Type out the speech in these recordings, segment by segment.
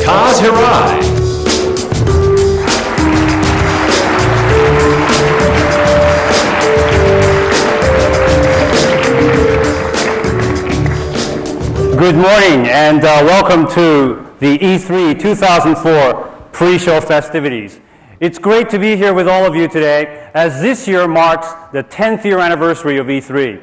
Kaz Hirai. Good morning and welcome to the E3 2004 pre-show festivities. It's great to be here with all of you today as this year marks the 10th year anniversary of E3.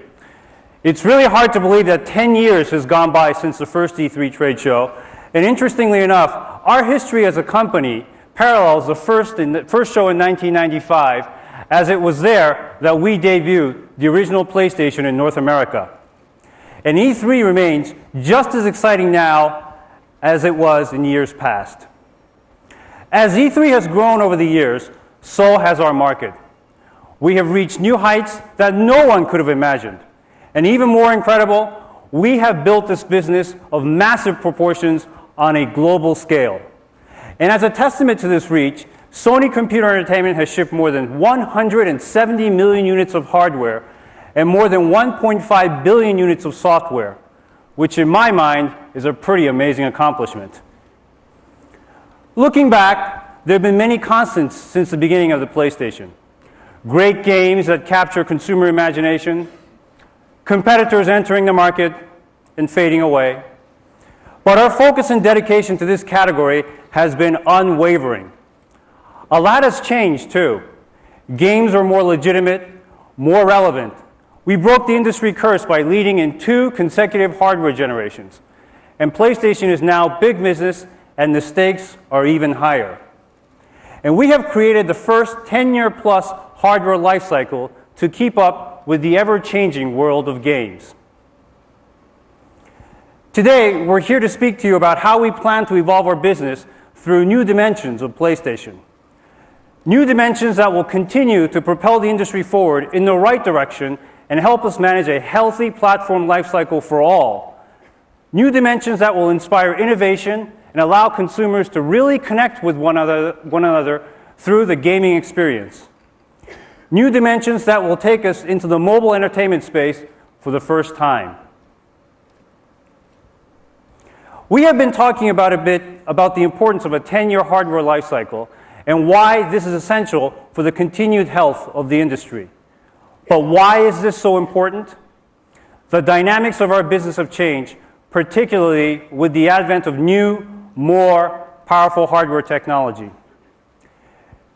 It's really hard to believe that 10 years has gone by since the first E3 trade show, and interestingly enough, our history as a company parallels the first show in 1995, as it was there that we debuted the original PlayStation in North America. And E3 remains just as exciting now as it was in years past. As E3 has grown over the years, so has our market. We have reached new heights that no one could have imagined. And even more incredible, we have built this business of massive proportions on a global scale. And as a testament to this reach, Sony Computer Entertainment has shipped more than 170 million units of hardware and more than 1.5 billion units of software, which in my mind is a pretty amazing accomplishment. Looking back, there have been many constants since the beginning of the PlayStation. Great games that capture consumer imagination, competitors entering the market and fading away. But our focus and dedication to this category has been unwavering. A lot has changed too. Games are more legitimate, more relevant. We broke the industry curse by leading in 2 consecutive hardware generations. And PlayStation is now big business and the stakes are even higher. And we have created the first 10-year plus hardware lifecycle to keep up with the ever-changing world of games. Today, we're here to speak to you about how we plan to evolve our business through new dimensions of PlayStation. New dimensions that will continue to propel the industry forward in the right direction and help us manage a healthy platform lifecycle for all. New dimensions that will inspire innovation and allow consumers to really connect with one another through the gaming experience. New dimensions that will take us into the mobile entertainment space for the first time. We have been talking about a bit about the importance of a 10-year hardware lifecycle and why this is essential for the continued health of the industry. But why is this so important? The dynamics of our business have changed, particularly with the advent of new, more powerful hardware technology.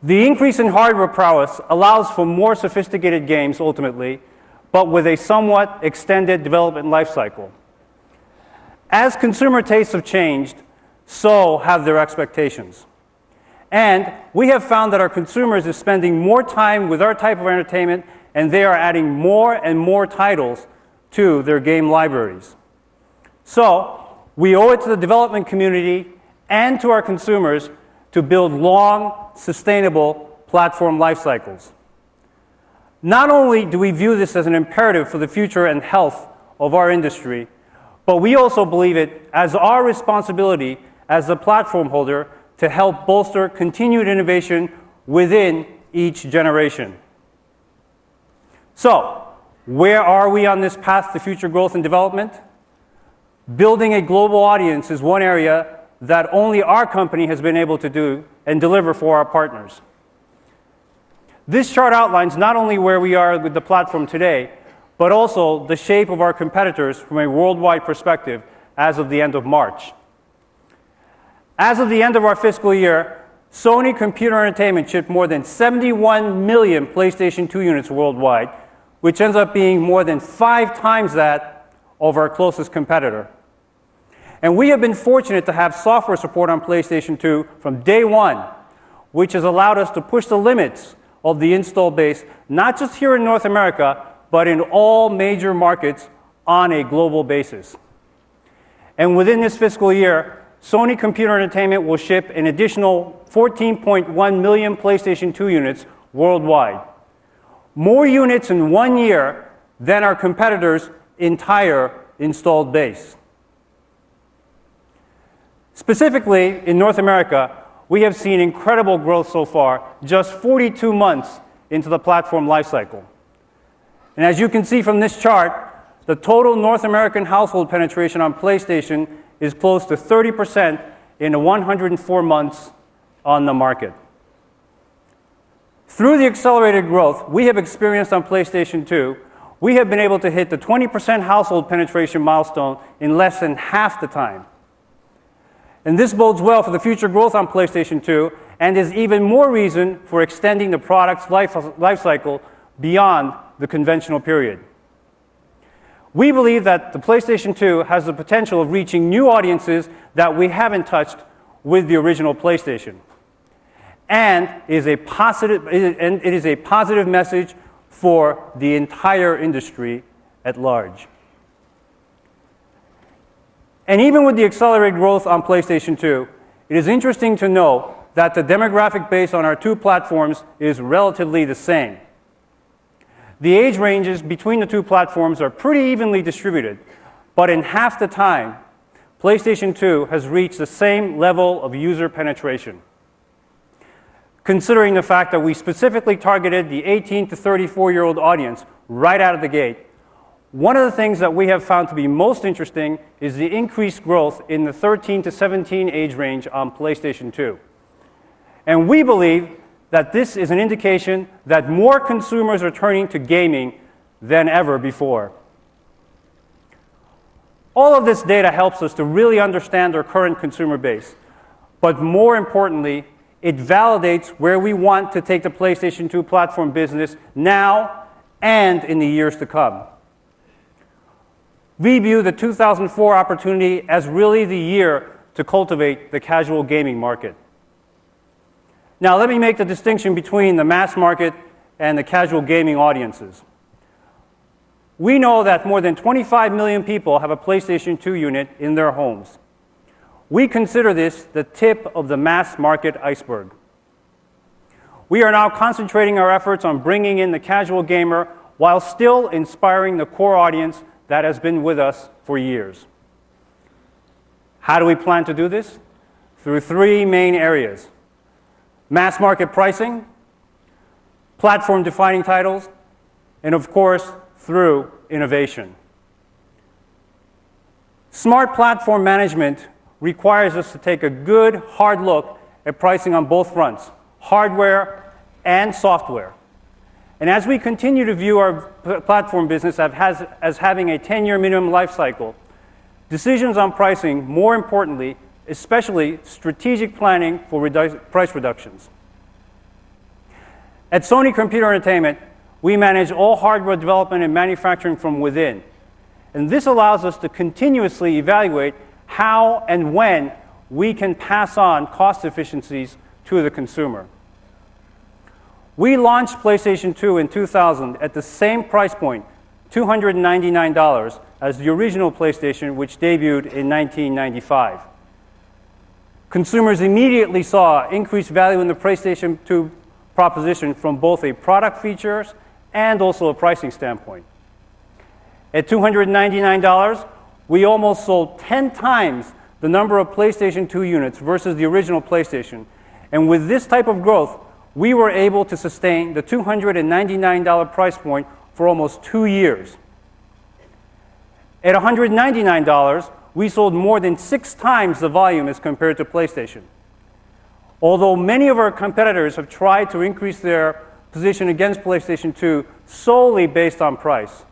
The increase in hardware prowess allows for more sophisticated games ultimately, but with a somewhat extended development lifecycle. As consumer tastes have changed, so have their expectations. And we have found that our consumers are spending more time with our type of entertainment, and they are adding more and more titles to their game libraries. So we owe it to the development community and to our consumers to build long, sustainable platform life cycles. Not only do we view this as an imperative for the future and health of our industry, but we also believe it as our responsibility as the platform holder to help bolster continued innovation within each generation. So, where are we on this path to future growth and development? Building a global audience is one area that only our company has been able to do and deliver for our partners. This chart outlines not only where we are with the platform today, but also the shape of our competitors from a worldwide perspective as of the end of March. As of the end of our fiscal year, Sony Computer Entertainment shipped more than 71 million PlayStation 2 units worldwide, which ends up being more than 5 times that of our closest competitor. And we have been fortunate to have software support on PlayStation 2 from day one, which has allowed us to push the limits of the install base, not just here in North America, but in all major markets on a global basis. And within this fiscal year, Sony Computer Entertainment will ship an additional 14.1 million PlayStation 2 units worldwide. More units in 1 year than our competitors' entire installed base. Specifically, in North America, we have seen incredible growth so far, just 42 months into the platform lifecycle. And as you can see from this chart, the total North American household penetration on PlayStation is close to 30%, in the 104 months on the market. Through the accelerated growth we have experienced on PlayStation 2, we have been able to hit the 20% household penetration milestone in less than half the time. And this bodes well for the future growth on PlayStation 2 and is even more reason for extending the product's life cycle beyond the conventional period. We believe that the PlayStation 2 has the potential of reaching new audiences that we haven't touched with the original PlayStation. And it is a positive message for the entire industry at large. And even with the accelerated growth on PlayStation 2, it is interesting to note that the demographic base on our two platforms is relatively the same. The age ranges between the two platforms are pretty evenly distributed, but in half the time, PlayStation 2 has reached the same level of user penetration. Considering the fact that we specifically targeted the 18 to 34-year-old audience right out of the gate, one of the things that we have found to be most interesting is the increased growth in the 13 to 17 age range on PlayStation 2. And we believe that this is an indication that more consumers are turning to gaming than ever before. All of this data helps us to really understand our current consumer base, but more importantly, it validates where we want to take the PlayStation 2 platform business now and in the years to come. We view the 2004 opportunity as really the year to cultivate the casual gaming market. Now, let me make the distinction between the mass market and the casual gaming audiences. We know that more than 25 million people have a PlayStation 2 unit in their homes. We consider this the tip of the mass market iceberg. We are now concentrating our efforts on bringing in the casual gamer while still inspiring the core audience that has been with us for years. How do we plan to do this? Through three main areas: mass market pricing, platform-defining titles, and of course, through innovation. Smart platform management requires us to take a good, hard look at pricing on both fronts, hardware and software. And as we continue to view our platform business as having a 10-year minimum life cycle, decisions on pricing, more importantly, especially strategic planning for price reductions. At Sony Computer Entertainment, we manage all hardware development and manufacturing from within. And this allows us to continuously evaluate how and when we can pass on cost efficiencies to the consumer. We launched PlayStation 2 in 2000 at the same price point, $299, as the original PlayStation, which debuted in 1995. Consumers immediately saw increased value in the PlayStation 2 proposition from both a product features and also a pricing standpoint. At $299, we almost sold 10 times the number of PlayStation 2 units versus the original PlayStation. And with this type of growth, we were able to sustain the $299 price point for almost 2 years. At $199, we sold more than 6 times the volume as compared to PlayStation. Although many of our competitors have tried to increase their position against PlayStation 2 solely based on price,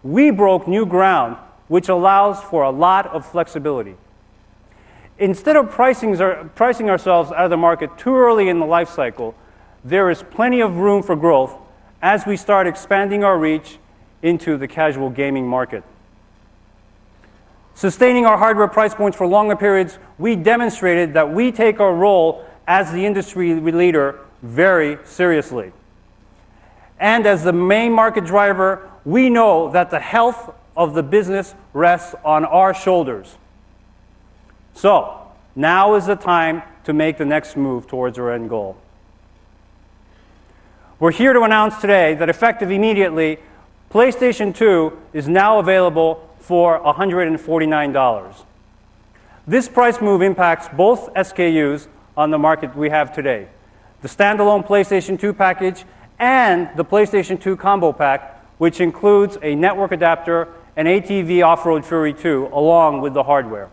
we broke new ground, which allows for a lot of flexibility. Instead of pricing ourselves out of the market too early in the life cycle, there is plenty of room for growth as we start expanding our reach into the casual gaming market. Sustaining our hardware price points for longer periods, we demonstrated that we take our role as the industry leader very seriously. And as the main market driver, we know that the health of the business rests on our shoulders. So, now is the time to make the next move towards our end goal. We're here to announce today that effective immediately, PlayStation 2 is now available for $149. This price move impacts both SKUs on the market we have today: the standalone PlayStation 2 package and the PlayStation 2 combo pack, which includes a network adapter and ATV Off-Road Fury 2 along with the hardware.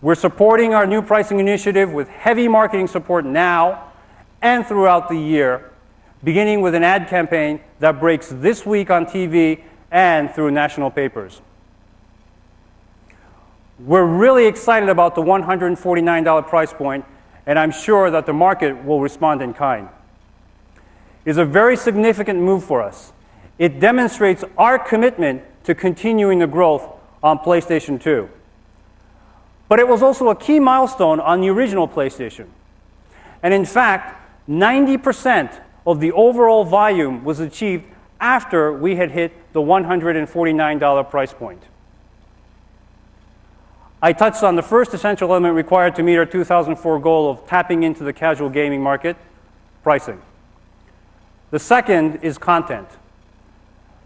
We're supporting our new pricing initiative with heavy marketing support now and throughout the year, beginning with an ad campaign that breaks this week on TV and through national papers. We're really excited about the $149 price point, and I'm sure that the market will respond in kind. It's a very significant move for us. It demonstrates our commitment to continuing the growth on PlayStation 2. But it was also a key milestone on the original PlayStation. And in fact, 90% of the overall volume was achieved after we had hit the $149 price point. I touched on the first essential element required to meet our 2004 goal of tapping into the casual gaming market, pricing. The second is content.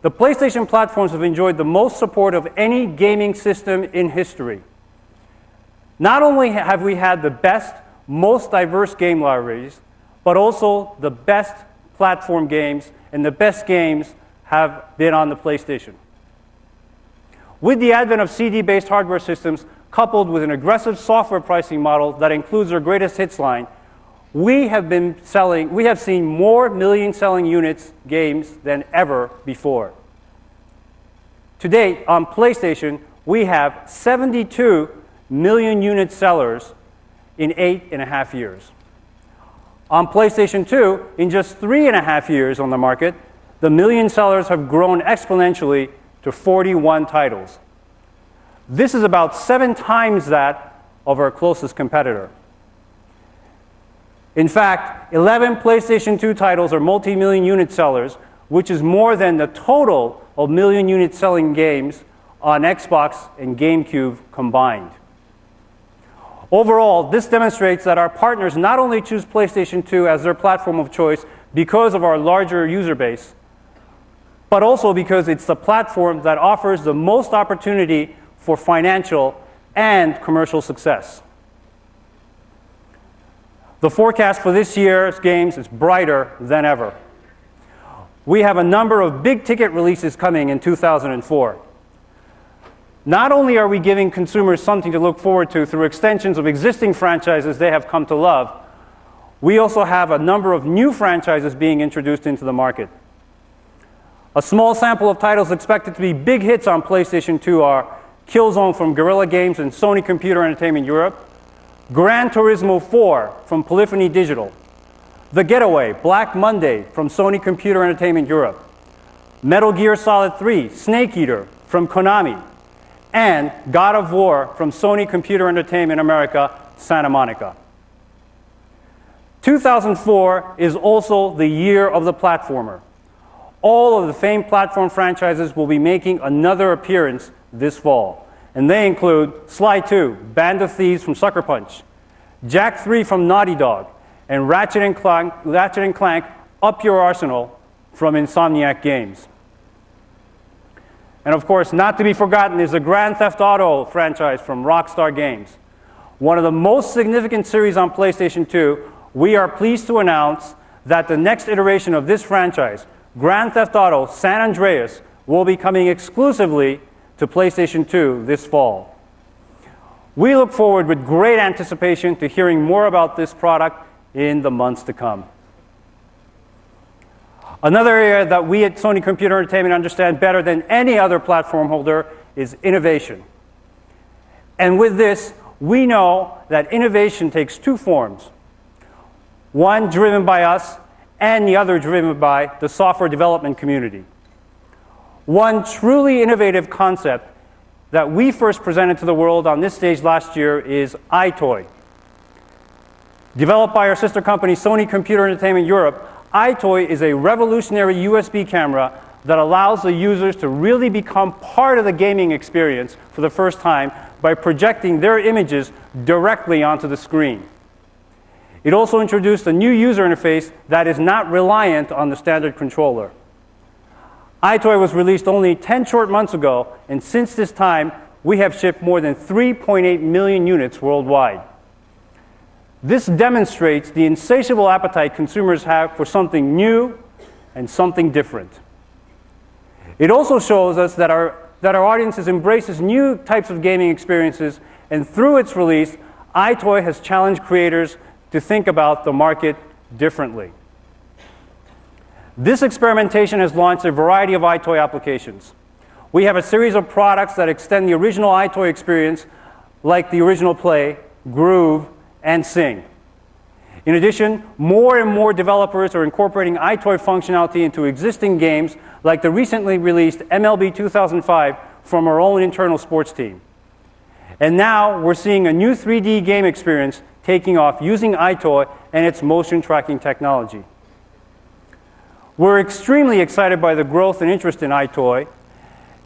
The PlayStation platforms have enjoyed the most support of any gaming system in history. Not only have we had the best, most diverse game libraries, but also the best platform games, and the best games have been on the PlayStation. With the advent of CD-based hardware systems, coupled with an aggressive software pricing model that includes our greatest hits line, we have seen more million-selling units games than ever before. To date, on PlayStation, we have 72 million unit sellers in 8.5 years. On PlayStation 2, in just 3.5 years on the market, the million sellers have grown exponentially to 41 titles. This is about 7 times that of our closest competitor. In fact, 11 PlayStation 2 titles are multi-million unit sellers, which is more than the total of million unit selling games on Xbox and GameCube combined. Overall, this demonstrates that our partners not only choose PlayStation 2 as their platform of choice because of our larger user base, but also because it's the platform that offers the most opportunity for financial and commercial success. The forecast for this year's games is brighter than ever. We have a number of big-ticket releases coming in 2004. Not only are we giving consumers something to look forward to through extensions of existing franchises they have come to love, we also have a number of new franchises being introduced into the market. A small sample of titles expected to be big hits on PlayStation 2 are Killzone from Guerrilla Games and Sony Computer Entertainment Europe, Gran Turismo 4 from Polyphony Digital, The Getaway, Black Monday from Sony Computer Entertainment Europe, Metal Gear Solid 3, Snake Eater from Konami, and God of War from Sony Computer Entertainment America, Santa Monica. 2004 is also the year of the platformer. All of the famed platform franchises will be making another appearance this fall, and they include Sly 2, Band of Thieves from Sucker Punch, Jak 3 from Naughty Dog, and Ratchet & Clank Up Your Arsenal from Insomniac Games. And of course, not to be forgotten is the Grand Theft Auto franchise from Rockstar Games. One of the most significant series on PlayStation 2, we are pleased to announce that the next iteration of this franchise, Grand Theft Auto San Andreas, will be coming exclusively to PlayStation 2 this fall. We look forward with great anticipation to hearing more about this product in the months to come. Another area that we at Sony Computer Entertainment understand better than any other platform holder is innovation. And with this, we know that innovation takes 2 forms. One driven by us, and the other driven by the software development community. One truly innovative concept that we first presented to the world on this stage last year is iToy. Developed by our sister company, Sony Computer Entertainment Europe, iToy is a revolutionary USB camera that allows the users to really become part of the gaming experience for the first time by projecting their images directly onto the screen. It also introduced a new user interface that is not reliant on the standard controller. iToy was released only 10 short months ago, and since this time, we have shipped more than 3.8 million units worldwide. This demonstrates the insatiable appetite consumers have for something new and something different. It also shows us that our audiences embraces new types of gaming experiences and through its release, iToy has challenged creators to think about the market differently. This experimentation has launched a variety of iToy applications. We have a series of products that extend the original iToy experience, like the original Play, Groove, and Sing. In addition, more and more developers are incorporating iToy functionality into existing games, like the recently released MLB 2005 from our own internal sports team. And now we're seeing a new 3D game experience taking off using iToy and its motion tracking technology. We're extremely excited by the growth and interest in iToy,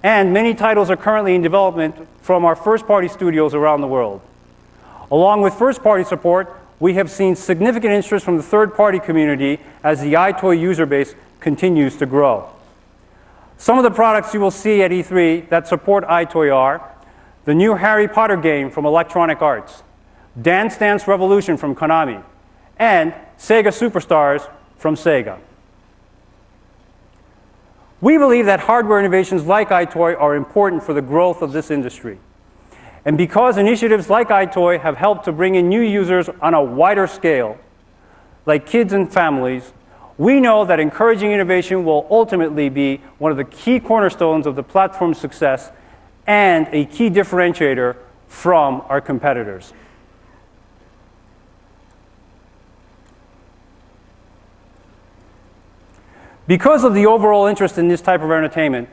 and many titles are currently in development from our first-party studios around the world. Along with first-party support, we have seen significant interest from the third-party community as the iToy user base continues to grow. Some of the products you will see at E3 that support iToy are the new Harry Potter game from Electronic Arts, Dance Dance Revolution from Konami, and Sega Superstars from Sega. We believe that hardware innovations like iToy are important for the growth of this industry. And because initiatives like iToy have helped to bring in new users on a wider scale, like kids and families, we know that encouraging innovation will ultimately be one of the key cornerstones of the platform's success and a key differentiator from our competitors. Because of the overall interest in this type of entertainment,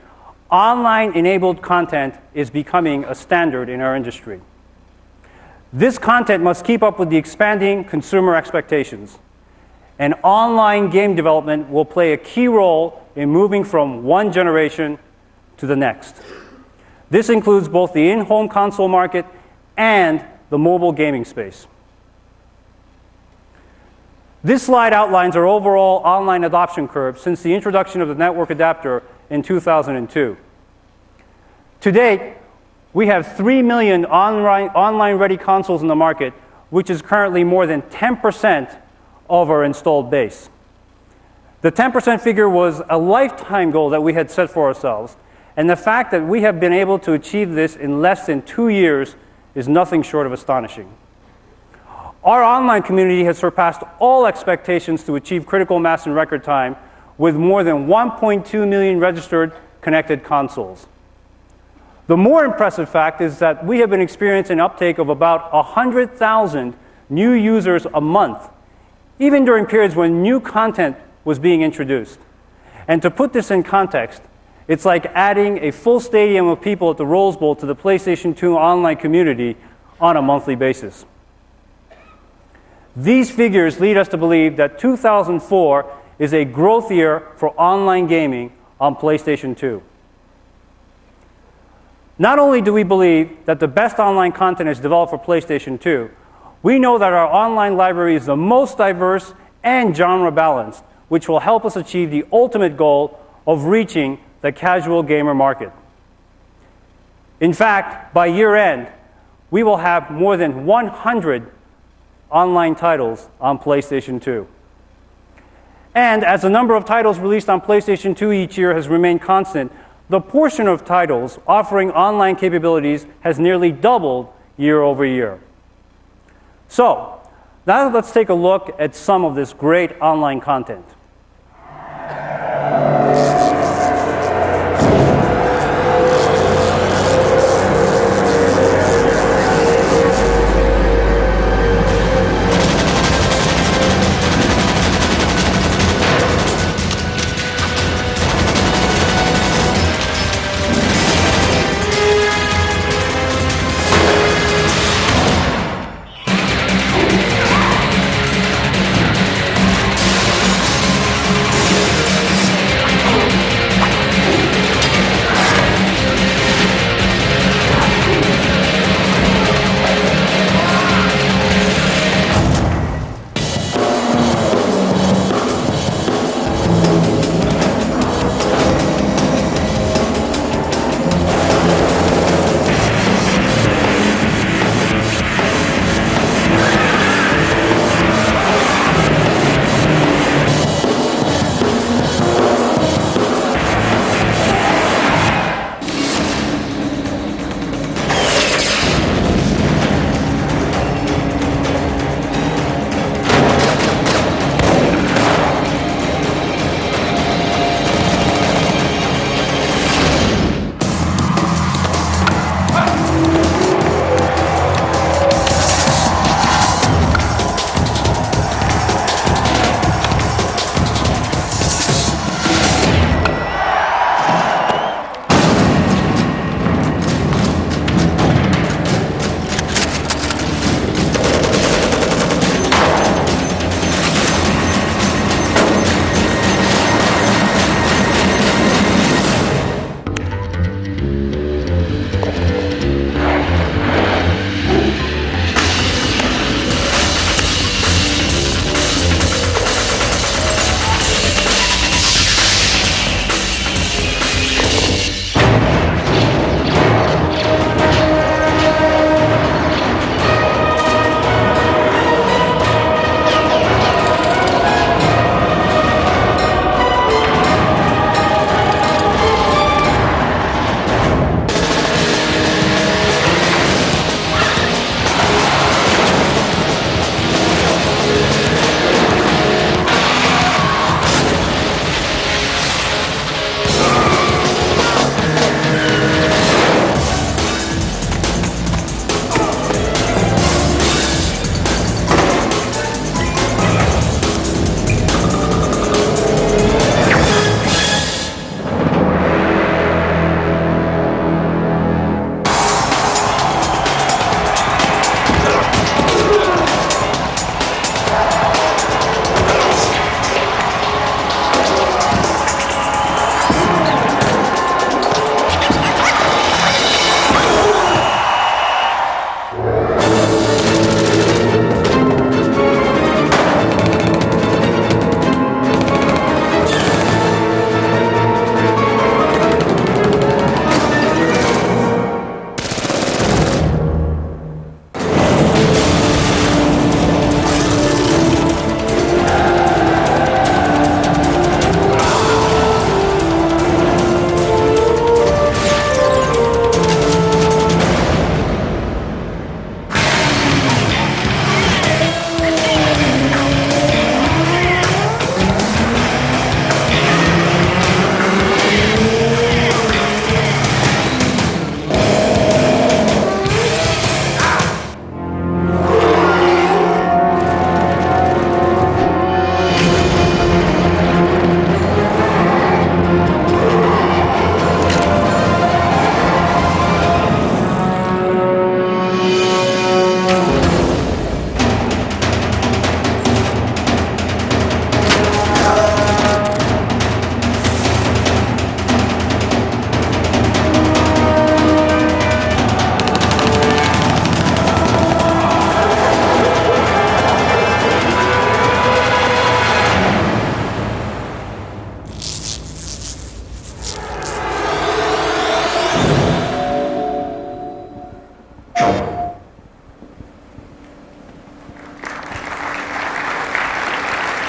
online-enabled content is becoming a standard in our industry. This content must keep up with the expanding consumer expectations, and online game development will play a key role in moving from one generation to the next. This includes both the in-home console market and the mobile gaming space. This slide outlines our overall online adoption curve since the introduction of the network adapter in 2002. To date, we have 3 million online-ready consoles in the market, which is currently more than 10% of our installed base. The 10% figure was a lifetime goal that we had set for ourselves, and the fact that we have been able to achieve this in less than 2 years is nothing short of astonishing. Our online community has surpassed all expectations to achieve critical mass in record time, with more than 1.2 million registered connected consoles. The more impressive fact is that we have been experiencing an uptake of about 100,000 new users a month, even during periods when new content was being introduced. And to put this in context, it's like adding a full stadium of people at the Rose Bowl to the PlayStation 2 online community on a monthly basis. These figures lead us to believe that 2004 is a growth year for online gaming on PlayStation 2. Not only do we believe that the best online content is developed for PlayStation 2, we know that our online library is the most diverse and genre balanced, which will help us achieve the ultimate goal of reaching the casual gamer market. In fact, by year end, we will have more than 100 online titles on PlayStation 2. And as the number of titles released on PlayStation 2 each year has remained constant, the portion of titles offering online capabilities has nearly doubled year over year. So, now let's take a look at some of this great online content.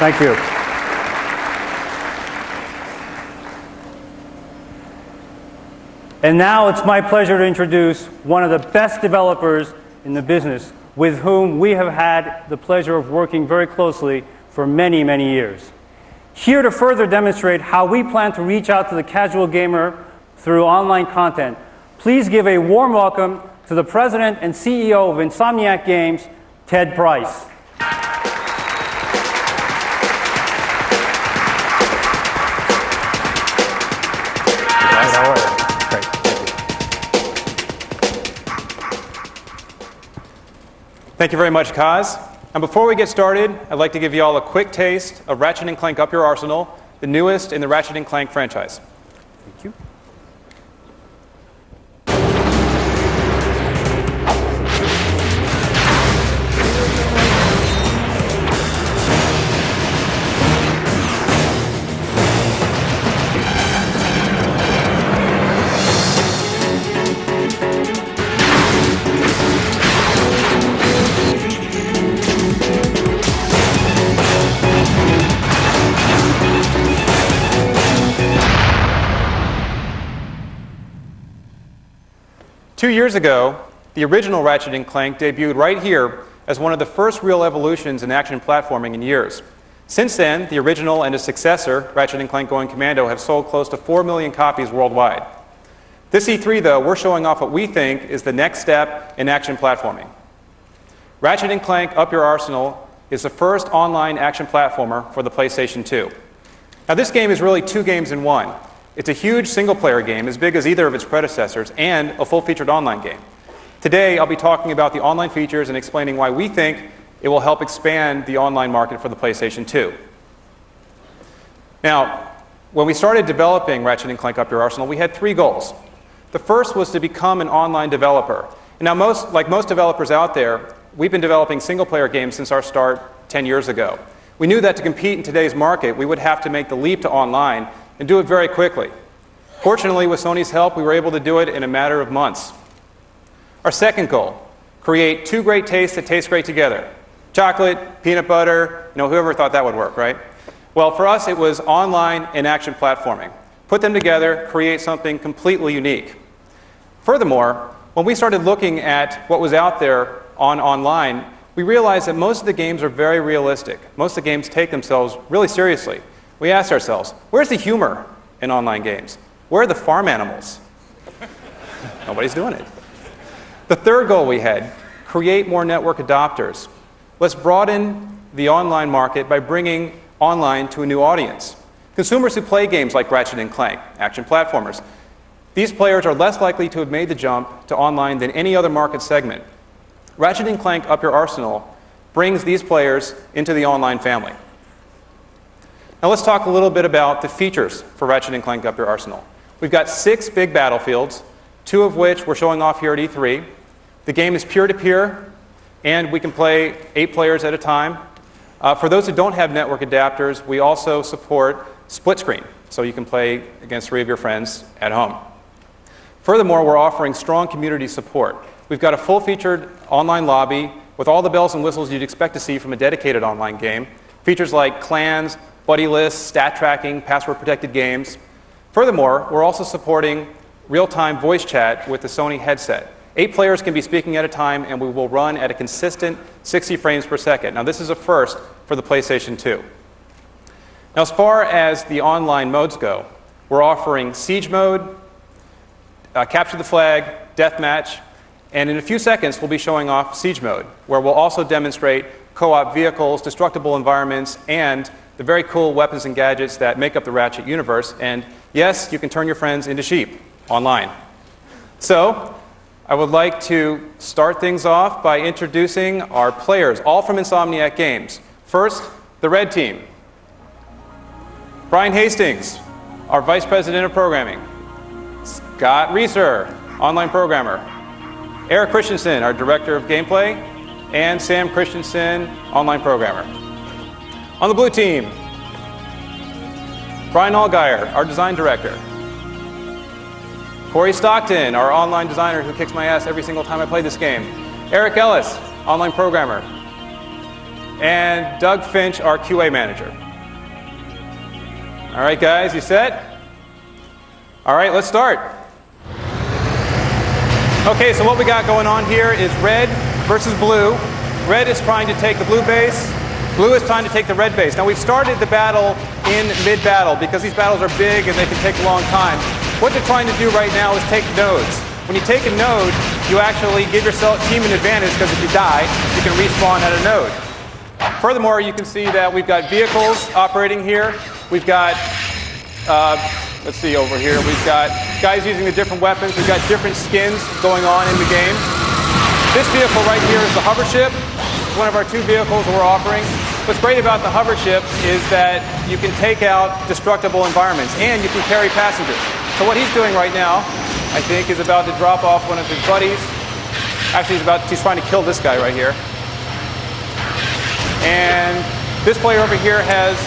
Thank you. And now it's my pleasure to introduce one of the best developers in the business with whom we have had the pleasure of working very closely for many, many years. Here to further demonstrate how we plan to reach out to the casual gamer through online content, please give a warm welcome to the President and CEO of Insomniac Games, Ted Price. Thank you very much, Kaz. And before we get started, I'd like to give you all a quick taste of Ratchet & Clank Up Your Arsenal, the newest in the Ratchet & Clank franchise. Thank you. 2 years ago, the original Ratchet & Clank debuted right here as one of the first real evolutions in action platforming in years. Since then, the original and its successor, Ratchet & Clank Going Commando, have sold close to 4 million copies worldwide. This E3, though, we're showing off what we think is the next step in action platforming. Ratchet & Clank Up Your Arsenal is the first online action platformer for the PlayStation 2. Now, this game is really 2 games in one. It's a huge single-player game, as big as either of its predecessors, and a full-featured online game. Today, I'll be talking about the online features and explaining why we think it will help expand the online market for the PlayStation 2. Now, when we started developing Ratchet & Clank Up Your Arsenal, we had 3 goals. The first was to become an online developer. And now, like most developers out there, we've been developing single-player games since our start 10 years ago. We knew that to compete in today's market, we would have to make the leap to online and do it very quickly. Fortunately, with Sony's help, we were able to do it in a matter of months. Our second goal, create 2 great tastes that taste great together. Chocolate, peanut butter, whoever thought that would work, right? Well, for us, it was online and action platforming. Put them together, create something completely unique. Furthermore, when we started looking at what was out there online, we realized that most of the games are very realistic. Most of the games take themselves really seriously. We asked ourselves, where's the humor in online games? Where are the farm animals? Nobody's doing it. The third goal we had, create more network adopters. Let's broaden the online market by bringing online to a new audience. Consumers who play games like Ratchet & Clank, action platformers, these players are less likely to have made the jump to online than any other market segment. Ratchet & Clank Up Your Arsenal brings these players into the online family. Now let's talk a little bit about the features for Ratchet & Clank Up Your Arsenal. We've got 6 big battlefields, 2 of which we're showing off here at E3. The game is peer-to-peer, and we can play 8 players at a time. For those who don't have network adapters, we also support split screen, so you can play against 3 of your friends at home. Furthermore, we're offering strong community support. We've got a full-featured online lobby with all the bells and whistles you'd expect to see from a dedicated online game. Features like clans, buddy lists, stat tracking, password-protected games. Furthermore, we're also supporting real-time voice chat with the Sony headset. 8 players can be speaking at a time, and we will run at a consistent 60 frames per second. Now, this is a first for the PlayStation 2. Now, as far as the online modes go, we're offering Siege Mode, Capture the Flag, Deathmatch, and in a few seconds, we'll be showing off Siege Mode, where we'll also demonstrate co-op vehicles, destructible environments, and the very cool weapons and gadgets that make up the Ratchet universe. And yes, you can turn your friends into sheep online. So, I would like to start things off by introducing our players, all from Insomniac Games. First, the red team. Brian Hastings, our Vice President of Programming. Scott Reeser, online programmer. Eric Christensen, our Director of Gameplay. And Sam Christensen, online programmer. On the blue team, Brian Allgeier, our Design Director. Corey Stockton, our online designer who kicks my ass every single time I play this game. Eric Ellis, online programmer. and Doug Finch, our QA manager. All right, guys, you set? All right, let's start. Okay, so what we got going on here is red versus blue. Red is trying to take the blue base. Blue is trying to take the red base. Now, we've started the battle in mid-battle because these battles are big and they can take a long time. What they're trying to do right now is take nodes. When you take a node, you actually give your team an advantage because if you die, you can respawn at a node. Furthermore, you can see that we've got vehicles operating here. We've got, let's see over here, we've got guys using the different weapons. We've got different skins going on in the game. This vehicle right here is the hover ship. It's one of our 2 vehicles we're offering. What's great about the hover ship is that you can take out destructible environments and you can carry passengers. So what he's doing right now, I think, is about to drop off one of his buddies. Actually, he's trying to kill this guy right here. And this player over here has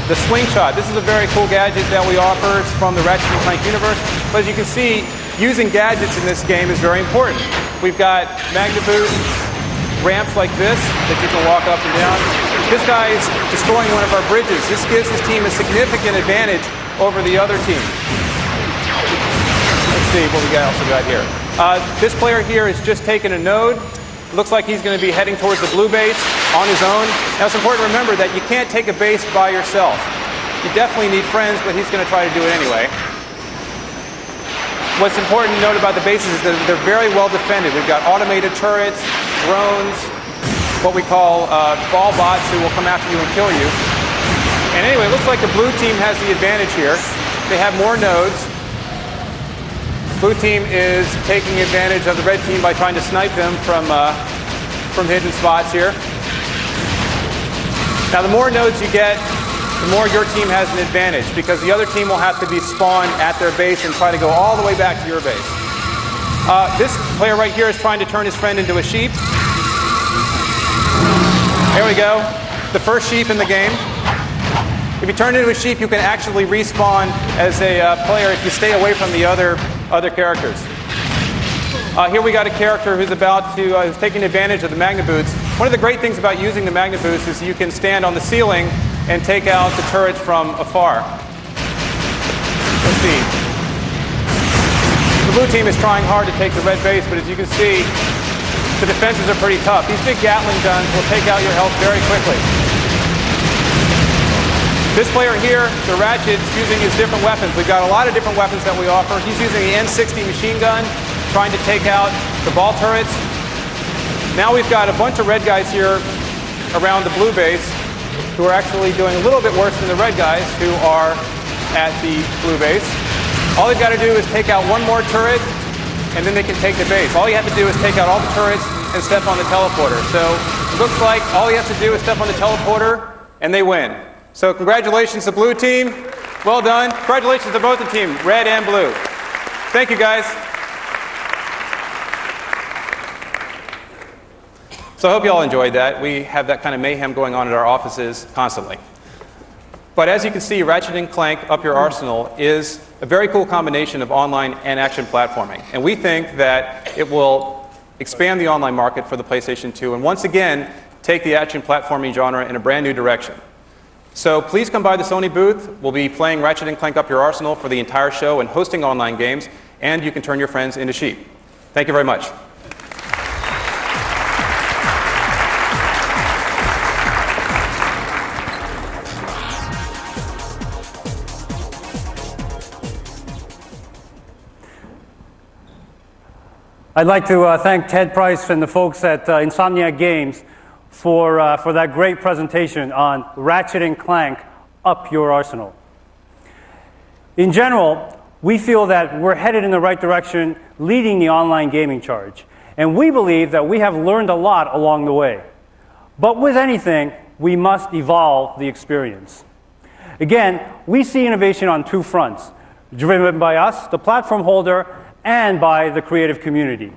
the slingshot. This is a very cool gadget that we offer. It's from the Ratchet & Clank universe. But as you can see, using gadgets in this game is very important. We've got Magnaboost ramps like this that you can walk up and down. This guy is destroying one of our bridges. This gives his team a significant advantage over the other team. Let's see what we also got here. This player here has just taken a node. Looks like he's going to be heading towards the blue base on his own. Now, it's important to remember that you can't take a base by yourself. You definitely need friends, but he's going to try to do it anyway. What's important to note about the bases is that they're very well defended. We've got automated turrets, drones, what we call ball bots who will come after you and kill you. And anyway, it looks like the blue team has the advantage here. They have more nodes. Blue team is taking advantage of the red team by trying to snipe them from hidden spots here. Now, the more nodes you get, the more your team has an advantage because the other team will have to be spawned at their base and try to go all the way back to your base. This player right here is trying to turn his friend into a sheep. There we go. The first sheep in the game. If you turn into a sheep, you can actually respawn as a player if you stay away from the other characters. Here we got a character who's who's taking advantage of the Magnaboost. One of the great things about using the Magnaboost is you can stand on the ceiling and take out the turrets from afar. Let's see. The blue team is trying hard to take the red base, but as you can see, the defenses are pretty tough. These big Gatling guns will take out your health very quickly. This player here, the Ratchet's using his different weapons. We've got a lot of different weapons that we offer. He's using the N60 machine gun, trying to take out the ball turrets. Now we've got a bunch of red guys here around the blue base who are actually doing a little bit worse than the red guys who are at the blue base. All they've got to do is take out one more turret, and then they can take the base. All you have to do is take out all the turrets and step on the teleporter. So it looks like all you have to do is step on the teleporter, and they win. So congratulations to blue team. Well done. Congratulations to both the team, red and blue. Thank you, guys. So I hope you all enjoyed that. We have that kind of mayhem going on at our offices constantly. But as you can see, Ratchet & Clank Up Your Arsenal is a very cool combination of online and action platforming. And we think that it will expand the online market for the PlayStation 2 and once again take the action platforming genre in a brand new direction. So please come by the Sony booth. We'll be playing Ratchet & Clank Up Your Arsenal for the entire show and hosting online games, and you can turn your friends into sheep. Thank you very much. I'd like to thank Ted Price and the folks at Insomniac Games for that great presentation on Ratchet & Clank Up Your Arsenal. In general, we feel that we're headed in the right direction, leading the online gaming charge. And we believe that we have learned a lot along the way. But with anything, we must evolve the experience. Again, we see innovation on two fronts, driven by us, the platform holder, and by the creative community.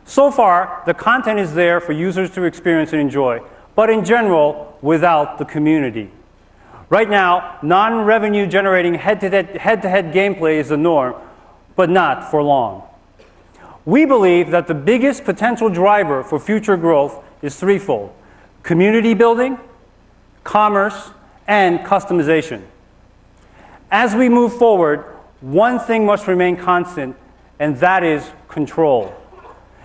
So far, the content is there for users to experience and enjoy, but in general, without the community. Right now, non-revenue generating head-to-head gameplay is the norm, but not for long. We believe that the biggest potential driver for future growth is threefold: community building, commerce, and customization. As we move forward, one thing must remain constant, and that is control.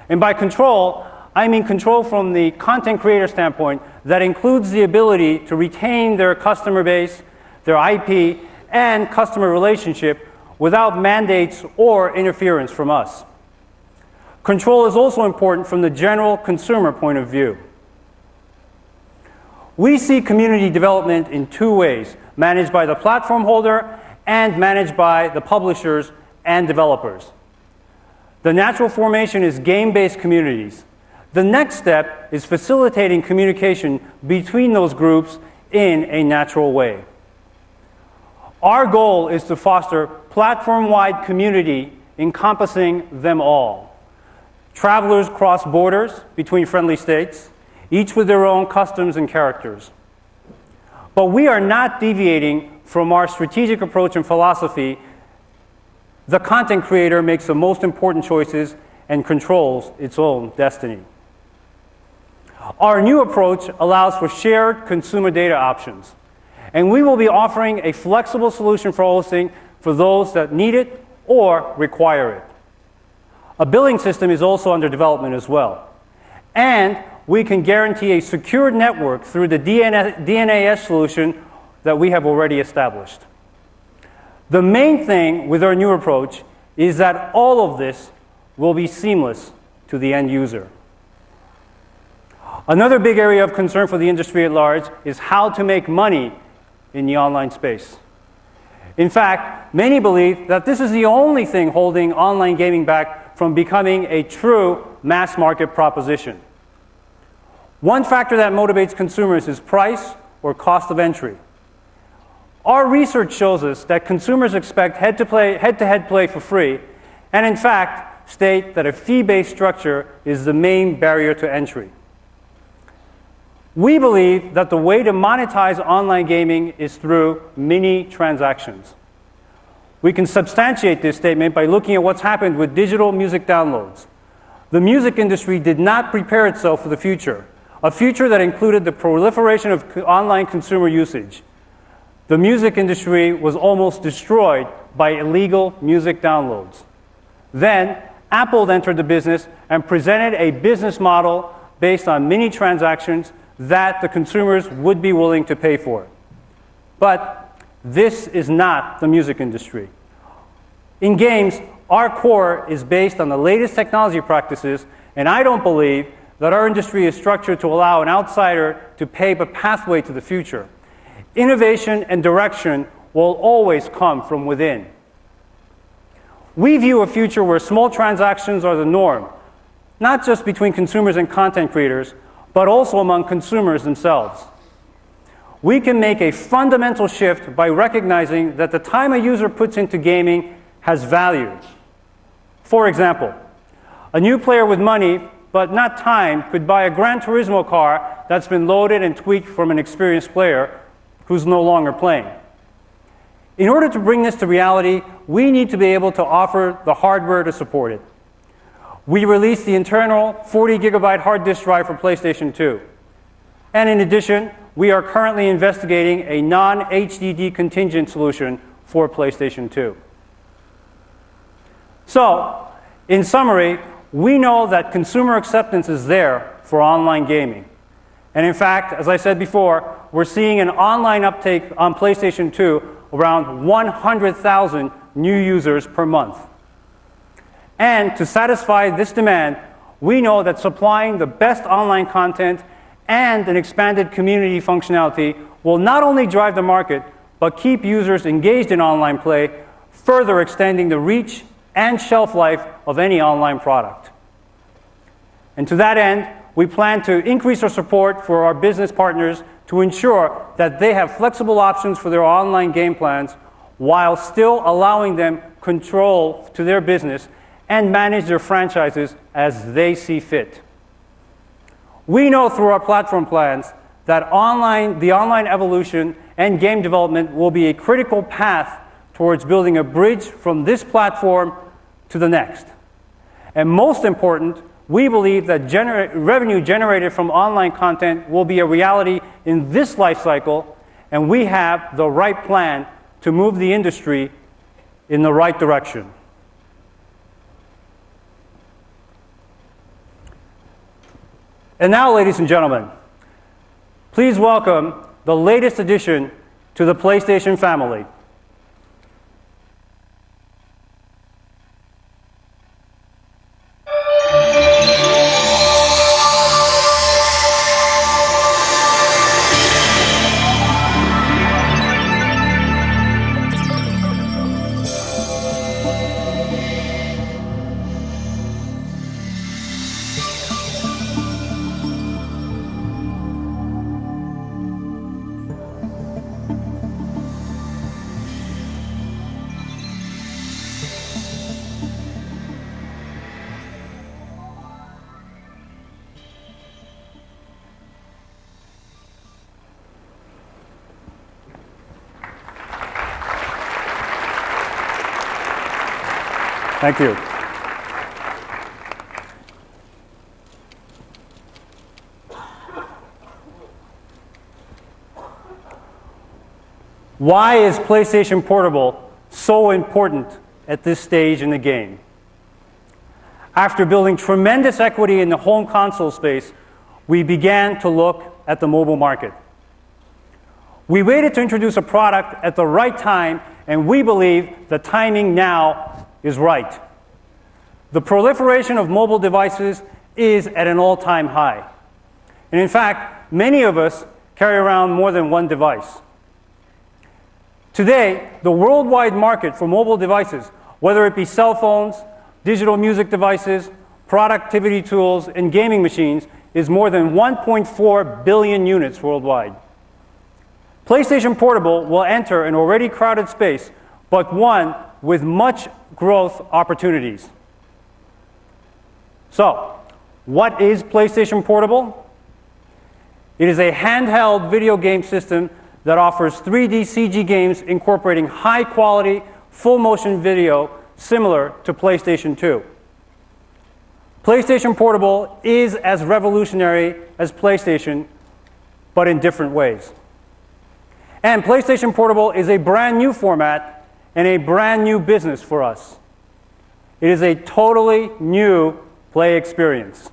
And by control, I mean control from the content creator standpoint that includes the ability to retain their customer base, their IP, and customer relationship without mandates or interference from us. Control is also important from the general consumer point of view. We see community development in two ways, managed by the platform holder and managed by the publishers and developers. The natural formation is game-based communities. The next step is facilitating communication between those groups in a natural way. Our goal is to foster platform-wide community encompassing them all. Travelers cross borders between friendly states, each with their own customs and characters. But we are not deviating from our strategic approach and philosophy. The content creator makes the most important choices and controls its own destiny. Our new approach allows for shared consumer data options, and we will be offering a flexible solution for hosting for those that need it or require it. A billing system is also under development as well, and we can guarantee a secured network through the DNAS solution that we have already established. The main thing with our new approach is that all of this will be seamless to the end user. Another big area of concern for the industry at large is how to make money in the online space. In fact, many believe that this is the only thing holding online gaming back from becoming a true mass market proposition. One factor that motivates consumers is price or cost of entry. Our research shows us that consumers expect head-to-head play for free, and in fact, state that a fee-based structure is the main barrier to entry. We believe that the way to monetize online gaming is through mini transactions. We can substantiate this statement by looking at what's happened with digital music downloads. The music industry did not prepare itself for the future, a future that included the proliferation of online consumer usage. The music industry was almost destroyed by illegal music downloads. Then, Apple entered the business and presented a business model based on mini transactions that the consumers would be willing to pay for. But this is not the music industry. In games, our core is based on the latest technology practices, and I don't believe that our industry is structured to allow an outsider to pave a pathway to the future. Innovation and direction will always come from within. We view a future where small transactions are the norm, not just between consumers and content creators, but also among consumers themselves. We can make a fundamental shift by recognizing that the time a user puts into gaming has value. For example, a new player with money but not time could buy a Gran Turismo car that's been loaded and tweaked from an experienced player who's no longer playing. In order to bring this to reality, we need to be able to offer the hardware to support it. We released the internal 40 gigabyte hard disk drive for PlayStation 2. And in addition, we are currently investigating a non-HDD contingent solution for PlayStation 2. So, in summary, we know that consumer acceptance is there for online gaming. And in fact, as I said before, we're seeing an online uptake on PlayStation 2 around 100,000 new users per month. And to satisfy this demand, we know that supplying the best online content and an expanded community functionality will not only drive the market, but keep users engaged in online play, further extending the reach and shelf life of any online product. And to that end, we plan to increase our support for our business partners to ensure that they have flexible options for their online game plans while still allowing them control to their business and manage their franchises as they see fit. We know through our platform plans that the online evolution and game development will be a critical path towards building a bridge from this platform to the next. And most important, we believe that revenue generated from online content will be a reality in this life cycle, and we have the right plan to move the industry in the right direction. And now, ladies and gentlemen, please welcome the latest addition to the PlayStation family. Thank you. Why is PlayStation Portable so important at this stage in the game? After building tremendous equity in the home console space, we began to look at the mobile market. We waited to introduce a product at the right time, and we believe the timing now is right. The proliferation of mobile devices is at an all-time high. And in fact, many of us carry around more than one device. Today, the worldwide market for mobile devices, whether it be cell phones, digital music devices, productivity tools, and gaming machines, is more than 1.4 billion units worldwide. PlayStation Portable will enter an already crowded space, but one with much growth opportunities. So, what is PlayStation Portable? It is a handheld video game system that offers 3D CG games incorporating high-quality, full-motion video similar to PlayStation 2. PlayStation Portable is as revolutionary as PlayStation, but in different ways. And PlayStation Portable is a brand new format and a brand new business for us. It is a totally new play experience.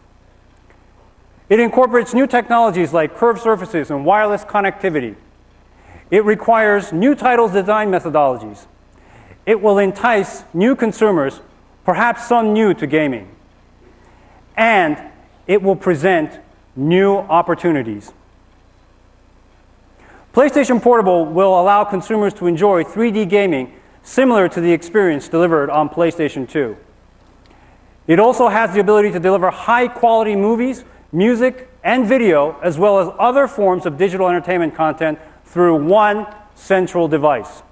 It incorporates new technologies like curved surfaces and wireless connectivity. It requires new titles design methodologies. It will entice new consumers, perhaps some new to gaming. And it will present new opportunities. PlayStation Portable will allow consumers to enjoy 3D gaming similar to the experience delivered on PlayStation 2. It also has the ability to deliver high-quality movies, music, and video, as well as other forms of digital entertainment content through one central device.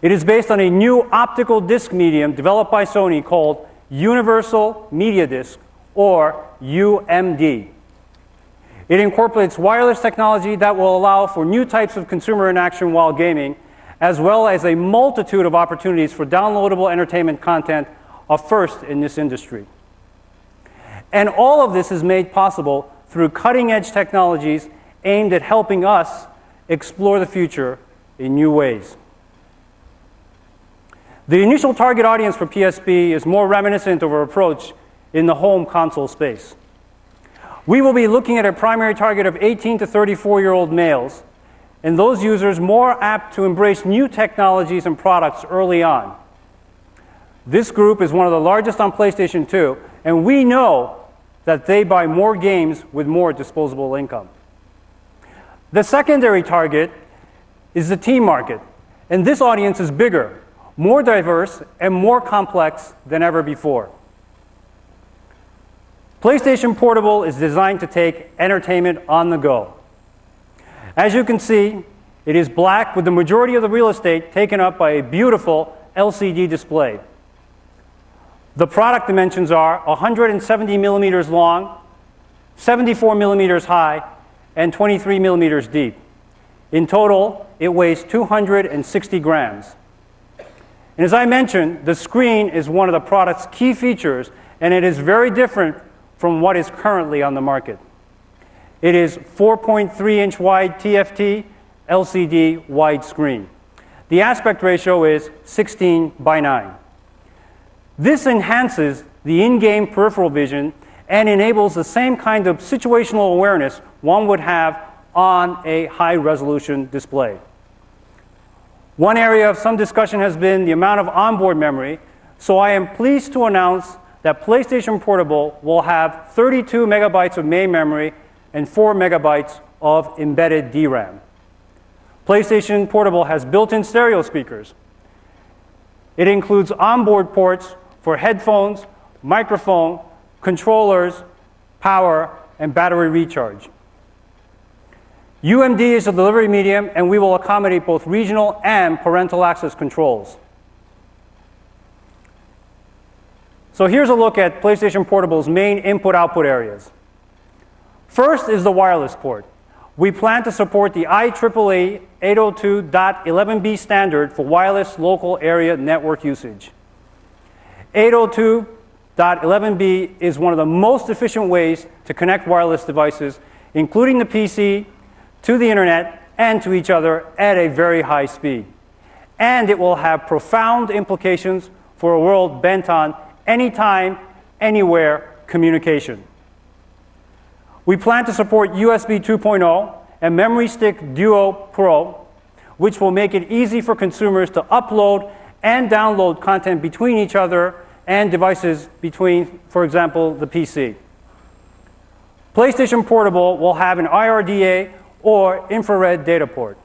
It is based on a new optical disc medium developed by Sony called Universal Media Disc, or UMD. It incorporates wireless technology that will allow for new types of consumer interaction while gaming, as well as a multitude of opportunities for downloadable entertainment content, a first in this industry. And all of this is made possible through cutting-edge technologies aimed at helping us explore the future in new ways. The initial target audience for PSP is more reminiscent of our approach in the home console space. We will be looking at a primary target of 18 to 34-year-old males, and those users more apt to embrace new technologies and products early on. This group is one of the largest on PlayStation 2, and we know that they buy more games with more disposable income. The secondary target is the teen market, and this audience is bigger, more diverse, and more complex than ever before. PlayStation Portable is designed to take entertainment on the go. As you can see, it is black with the majority of the real estate taken up by a beautiful LCD display. The product dimensions are 170 millimeters long, 74 millimeters high, and 23 millimeters deep. In total, it weighs 260 grams. And as I mentioned, the screen is one of the product's key features, and it is very different from what is currently on the market. It is 4.3-inch wide TFT LCD widescreen. The aspect ratio is 16:9. This enhances the in-game peripheral vision and enables the same kind of situational awareness one would have on a high-resolution display. One area of some discussion has been the amount of onboard memory, so I am pleased to announce that PlayStation Portable will have 32 megabytes of main memory and 4 megabytes of embedded DRAM. PlayStation Portable has built-in stereo speakers. It includes onboard ports for headphones, microphone, controllers, power, and battery recharge. UMD is the delivery medium, and we will accommodate both regional and parental access controls. So here's a look at PlayStation Portable's main input-output areas. First is the wireless port. We plan to support the IEEE 802.11b standard for wireless local area network usage. 802.11b is one of the most efficient ways to connect wireless devices, including the PC, to the internet, and to each other at a very high speed. And it will have profound implications for a world bent on anytime, anywhere communication. We plan to support USB 2.0 and Memory Stick Duo Pro, which will make it easy for consumers to upload and download content between each other and devices between, for example, the PC. PlayStation Portable will have an IRDA or infrared data port,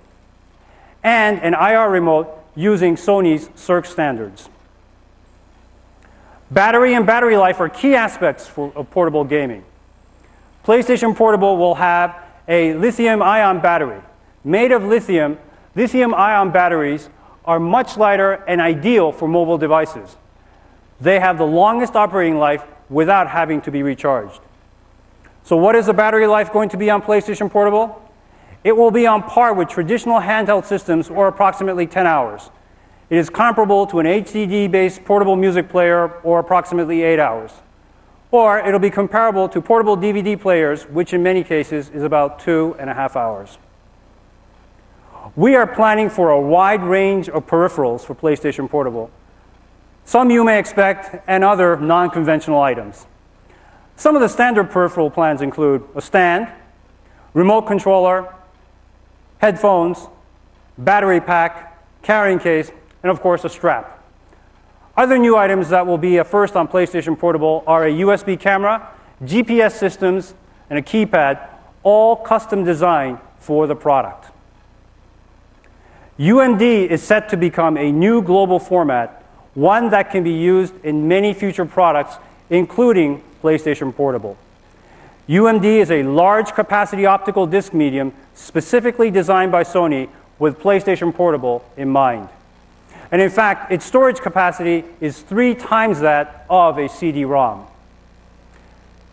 and an IR remote using Sony's Circ standards. Battery and battery life are key aspects of portable gaming. PlayStation Portable will have a lithium-ion battery. Made of lithium, lithium-ion batteries are much lighter and ideal for mobile devices. They have the longest operating life without having to be recharged. So what is the battery life going to be on PlayStation Portable? It will be on par with traditional handheld systems, or approximately 10 hours. It is comparable to an HDD-based portable music player, or approximately 8 hours. Or it'll be comparable to portable DVD players, which in many cases is about 2.5 hours. We are planning for a wide range of peripherals for PlayStation Portable. Some you may expect, and other non-conventional items. Some of the standard peripheral plans include a stand, remote controller, headphones, battery pack, carrying case, and of course a strap. Other new items that will be a first on PlayStation Portable are a USB camera, GPS systems, and a keypad, all custom designed for the product. UMD is set to become a new global format, one that can be used in many future products, including PlayStation Portable. UMD is a large capacity optical disc medium specifically designed by Sony with PlayStation Portable in mind. And in fact, its storage capacity is 3 times that of a CD-ROM.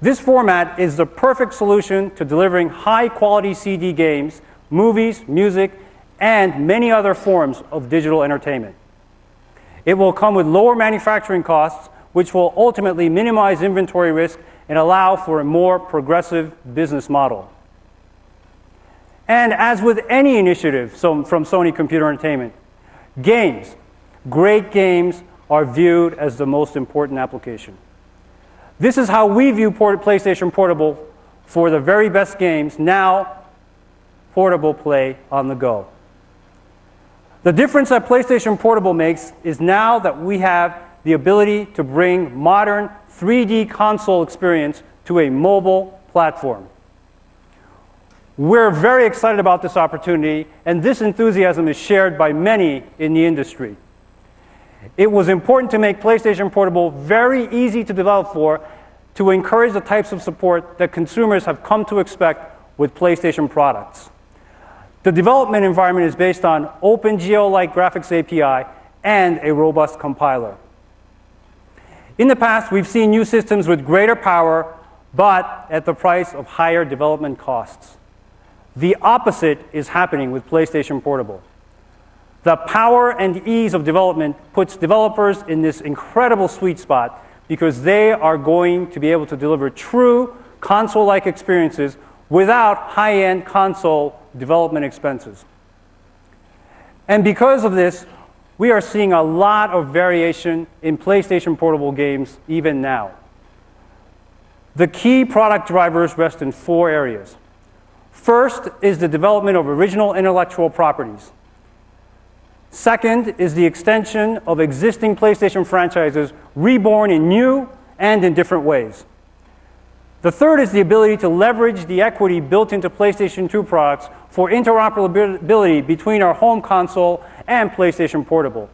This format is the perfect solution to delivering high-quality CD games, movies, music, and many other forms of digital entertainment. It will come with lower manufacturing costs, which will ultimately minimize inventory risk and allow for a more progressive business model. And as with any initiative from Sony Computer Entertainment, games, great games, are viewed as the most important application. This is how we view PlayStation Portable for the very best games, now portable play on the go. The difference that PlayStation Portable makes is now that we have the ability to bring modern 3D console experience to a mobile platform. We're very excited about this opportunity, and this enthusiasm is shared by many in the industry. It was important to make PlayStation Portable very easy to develop for, to encourage the types of support that consumers have come to expect with PlayStation products. The development environment is based on OpenGL-like graphics API and a robust compiler. In the past, we've seen new systems with greater power, but at the price of higher development costs. The opposite is happening with PlayStation Portable. The power and ease of development puts developers in this incredible sweet spot because they are going to be able to deliver true console-like experiences without high-end console development expenses. And because of this, we are seeing a lot of variation in PlayStation Portable games even now. The key product drivers rest in 4 areas. First is the development of original intellectual properties. Second is the extension of existing PlayStation franchises reborn in new and in different ways. The third is the ability to leverage the equity built into PlayStation 2 products for interoperability between our home console and PlayStation Portable.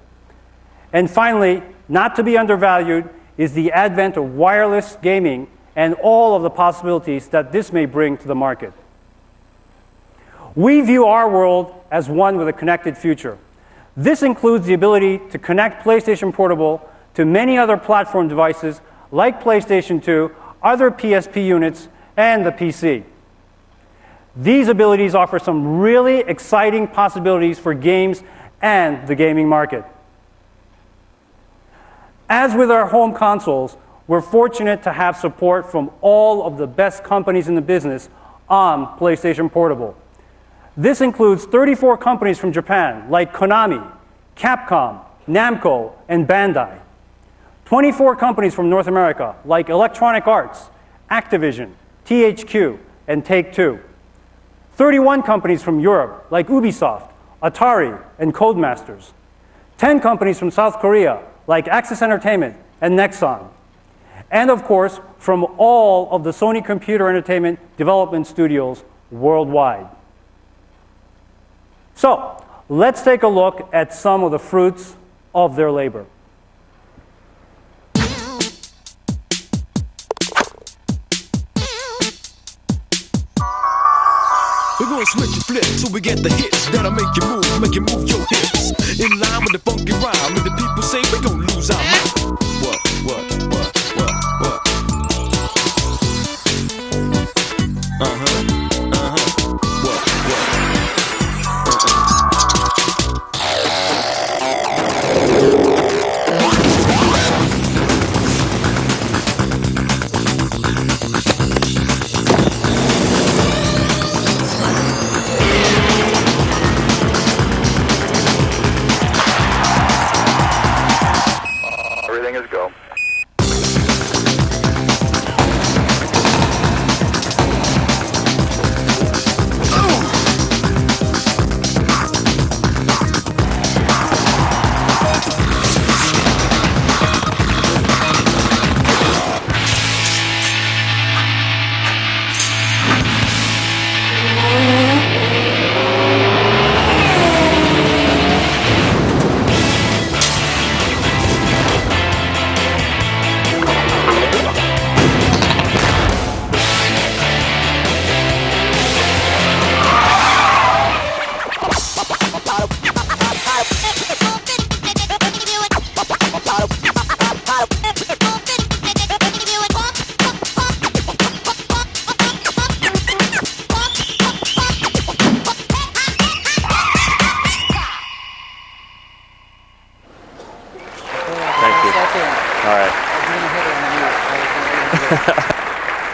And finally, not to be undervalued, is the advent of wireless gaming and all of the possibilities that this may bring to the market. We view our world as one with a connected future. This includes the ability to connect PlayStation Portable to many other platform devices like PlayStation 2, other PSP units, and the PC. These abilities offer some really exciting possibilities for games and the gaming market. As with our home consoles, we're fortunate to have support from all of the best companies in the business on PlayStation Portable. This includes 34 companies from Japan, like Konami, Capcom, Namco, and Bandai. 24 companies from North America, like Electronic Arts, Activision, THQ, and Take-Two. 31 companies from Europe, like Ubisoft, Atari, and Codemasters. 10 companies from South Korea, like Axis Entertainment and Nexon. And of course, from all of the Sony Computer Entertainment development studios worldwide. So, let's take a look at some of the fruits of their labor. We're gonna switch and flip so we get the hits that'll make you move your hips. In line with the funky rhyme, and the people say we gon' lose our mind. What? Everything is go.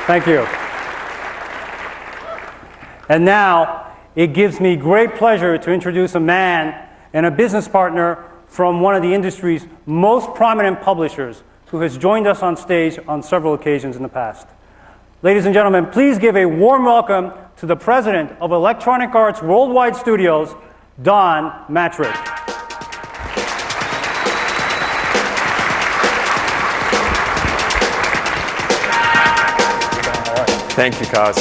Thank you. And now, it gives me great pleasure to introduce a man and a business partner from one of the industry's most prominent publishers who has joined us on stage on several occasions in the past. Ladies and gentlemen, please give a warm welcome to the president of Electronic Arts Worldwide Studios, Don Mattrick. Thank you, Kaz.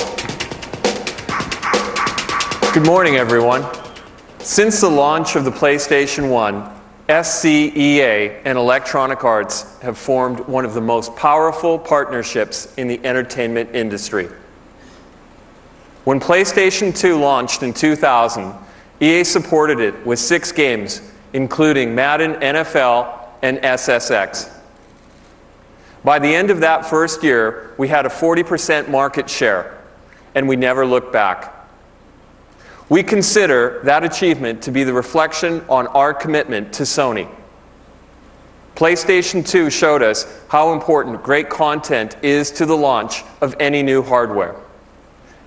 Good morning, everyone. Since the launch of the PlayStation 1, SCEA and Electronic Arts have formed one of the most powerful partnerships in the entertainment industry. When PlayStation 2 launched in 2000, EA supported it with 6 games, including Madden NFL and SSX. By the end of that first year, we had a 40% market share, and we never looked back. We consider that achievement to be the reflection on our commitment to Sony. PlayStation 2 showed us how important great content is to the launch of any new hardware.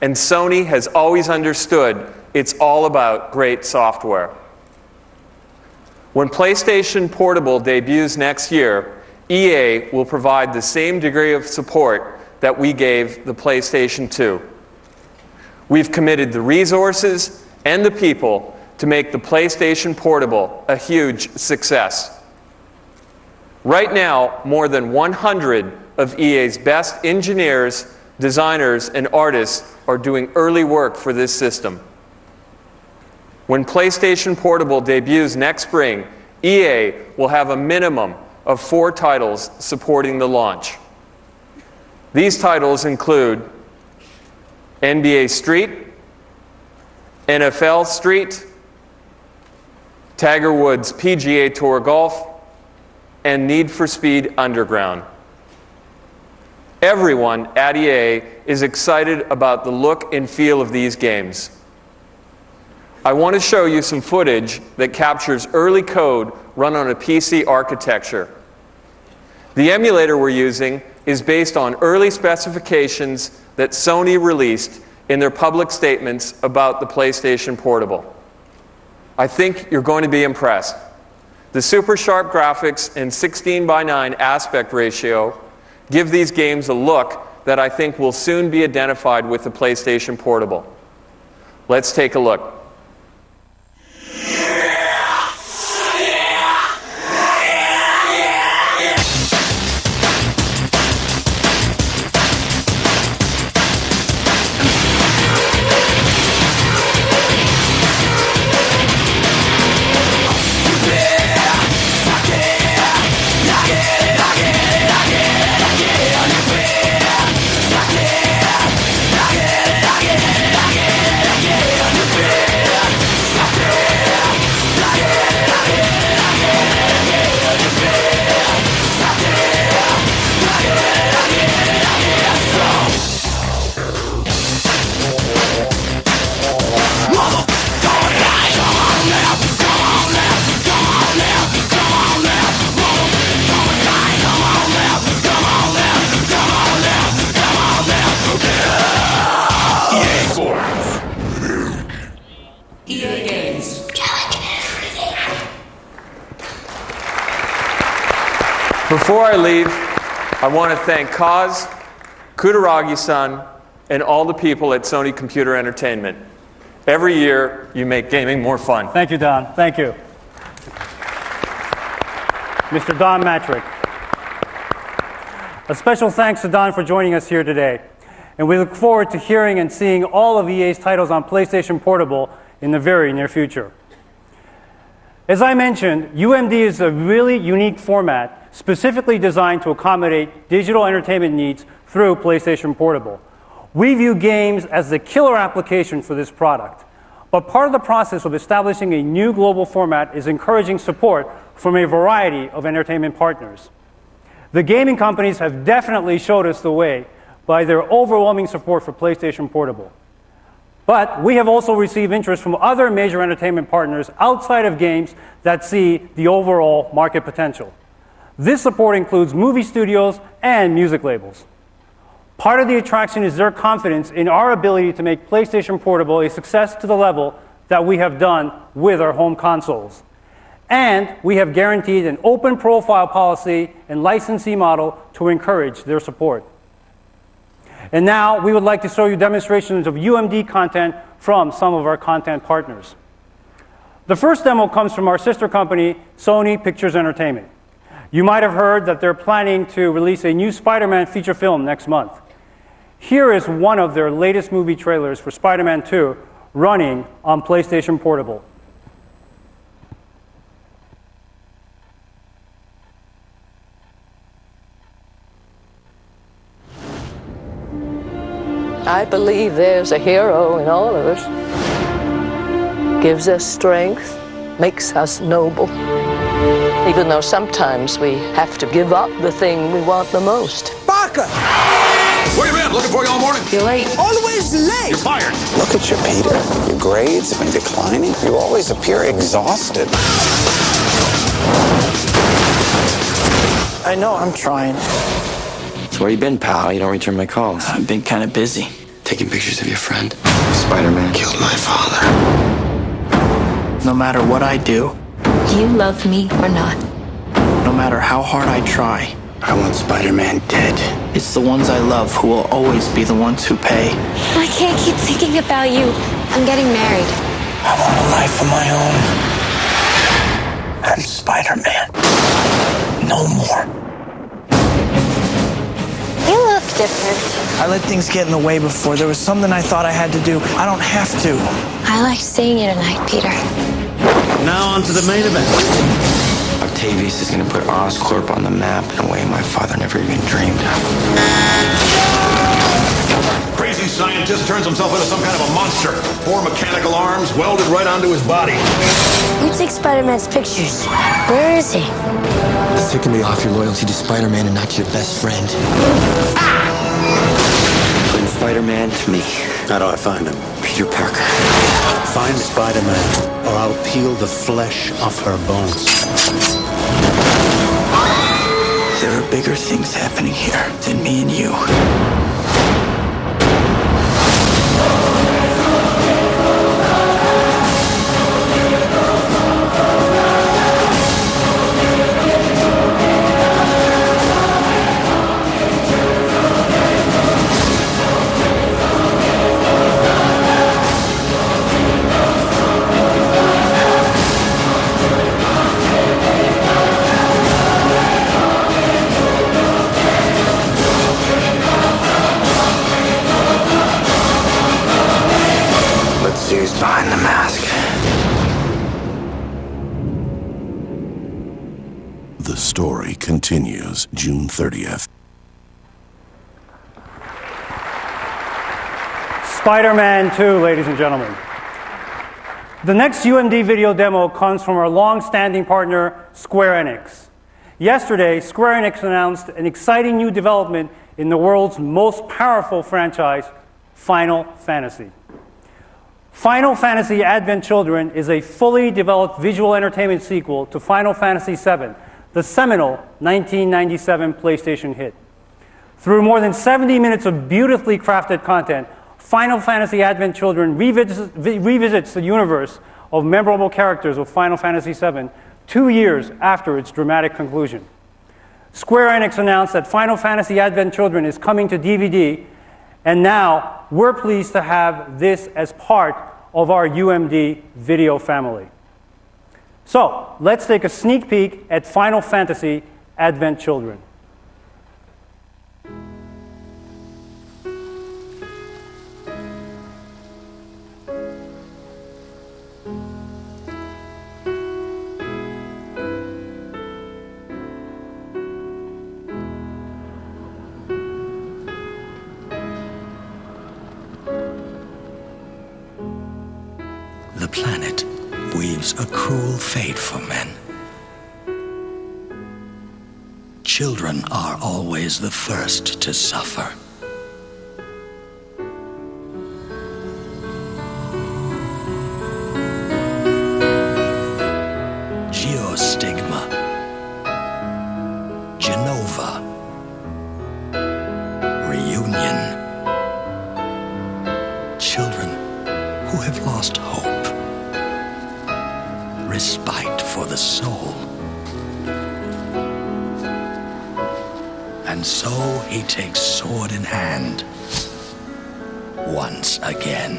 And Sony has always understood it's all about great software. When PlayStation Portable debuts next year, EA will provide the same degree of support that we gave the PlayStation 2. We've committed the resources and the people to make the PlayStation Portable a huge success. Right now, more than 100 of EA's best engineers, designers, and artists are doing early work for this system. When PlayStation Portable debuts next spring, EA will have a minimum of 4 titles supporting the launch. These titles include NBA Street, NFL Street, Tiger Woods PGA Tour Golf, and Need for Speed Underground. Everyone at EA is excited about the look and feel of these games. I want to show you some footage that captures early code run on a PC architecture. The emulator we're using is based on early specifications that Sony released in their public statements about the PlayStation Portable. I think you're going to be impressed. The super sharp graphics and 16:9 aspect ratio give these games a look that I think will soon be identified with the PlayStation Portable. Let's take a look. Before I leave, I want to thank Kaz, Kutaragi-san, and all the people at Sony Computer Entertainment. Every year, you make gaming more fun. Thank you, Don. Thank you. Mr. Don Matrick. A special thanks to Don for joining us here today. And we look forward to hearing and seeing all of EA's titles on PlayStation Portable in the very near future. As I mentioned, UMD is a really unique format specifically designed to accommodate digital entertainment needs through PlayStation Portable. We view games as the killer application for this product. But part of the process of establishing a new global format is encouraging support from a variety of entertainment partners. The gaming companies have definitely showed us the way by their overwhelming support for PlayStation Portable. But we have also received interest from other major entertainment partners outside of games that see the overall market potential. This support includes movie studios and music labels. Part of the attraction is their confidence in our ability to make PlayStation Portable a success to the level that we have done with our home consoles. And we have guaranteed an open profile policy and licensee model to encourage their support. And now we would like to show you demonstrations of UMD content from some of our content partners. The first demo comes from our sister company, Sony Pictures Entertainment. You might have heard that they're planning to release a new Spider-Man feature film next month. Here is one of their latest movie trailers for Spider-Man 2 running on PlayStation Portable. I believe there's a hero in all of us. Gives us strength, makes us noble. Even though sometimes we have to give up the thing we want the most. Barker! Where you been? Looking for you all morning. You're late. Always late. You're fired. Look at you, Peter. Your grades have been declining. You always appear exhausted. I know, I'm trying. So where you been, pal? You don't return my calls. I've been kind of busy. Taking pictures of your friend. Spider-Man killed my father. No matter what I do, you love me or not. No matter how hard I try, I want Spider-Man dead. It's the ones I love who will always be the ones who pay. I can't keep thinking about you. I'm getting married. I want a life of my own. And Spider-Man. No more. You look different. I let things get in the way before. There was something I thought I had to do. I don't have to. I liked seeing you tonight, Peter. Now on to the main event. Octavius is going to put Oscorp on the map in a way my father never even dreamed of. Crazy scientist turns himself into some kind of a monster. 4 mechanical arms welded right onto his body. You take Spider-Man's pictures. Where is he? It's ticking me off your loyalty to Spider-Man and not your best friend. Bring Spider-Man to me. How do I find him? Peter Parker. Find Spider-Man, or I'll peel the flesh off her bones. There are bigger things happening here than me and you. Who's behind the mask? The story continues June 30th. Spider-Man 2, ladies and gentlemen. The next UMD video demo comes from our long-standing partner, Square Enix. Yesterday, Square Enix announced an exciting new development in the world's most powerful franchise, Final Fantasy. Final Fantasy Advent Children is a fully developed visual entertainment sequel to Final Fantasy VII, the seminal 1997 PlayStation hit. Through more than 70 minutes of beautifully crafted content, Final Fantasy Advent Children revisits the universe of memorable characters of Final Fantasy VII 2 years after its dramatic conclusion. Square Enix announced that Final Fantasy Advent Children is coming to DVD, and now we're pleased to have this as part of our UMD video family. So let's take a sneak peek at Final Fantasy Advent Children. The planet weaves a cruel fate for men. Children are always the first to suffer. Geostigma, Genova, reunion. Children who have lost hope. Respite for the soul. And so he takes sword in hand once again.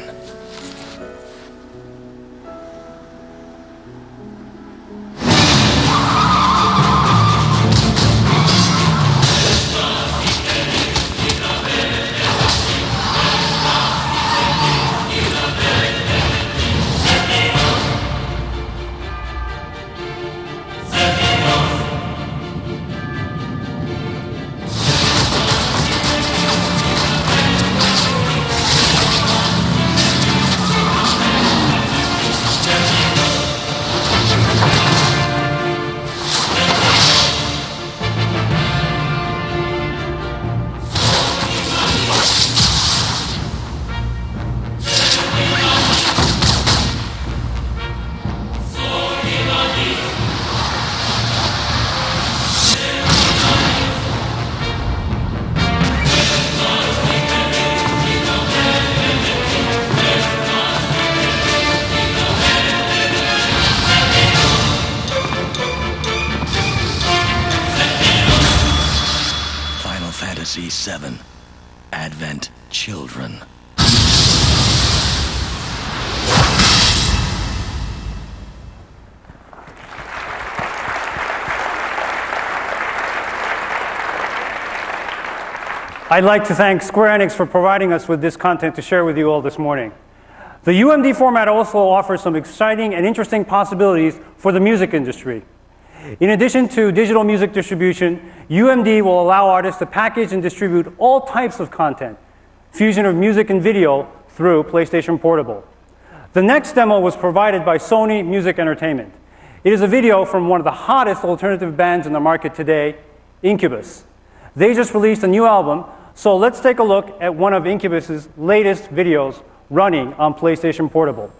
Fantasy VII, Advent Children. I'd like to thank Square Enix for providing us with this content to share with you all this morning. The UMD format also offers some exciting and interesting possibilities for the music industry. In addition to digital music distribution, UMD will allow artists to package and distribute all types of content, fusion of music and video through PlayStation Portable. The next demo was provided by Sony Music Entertainment. It is a video from one of the hottest alternative bands in the market today, Incubus. They just released a new album, so let's take a look at one of Incubus's latest videos running on PlayStation Portable.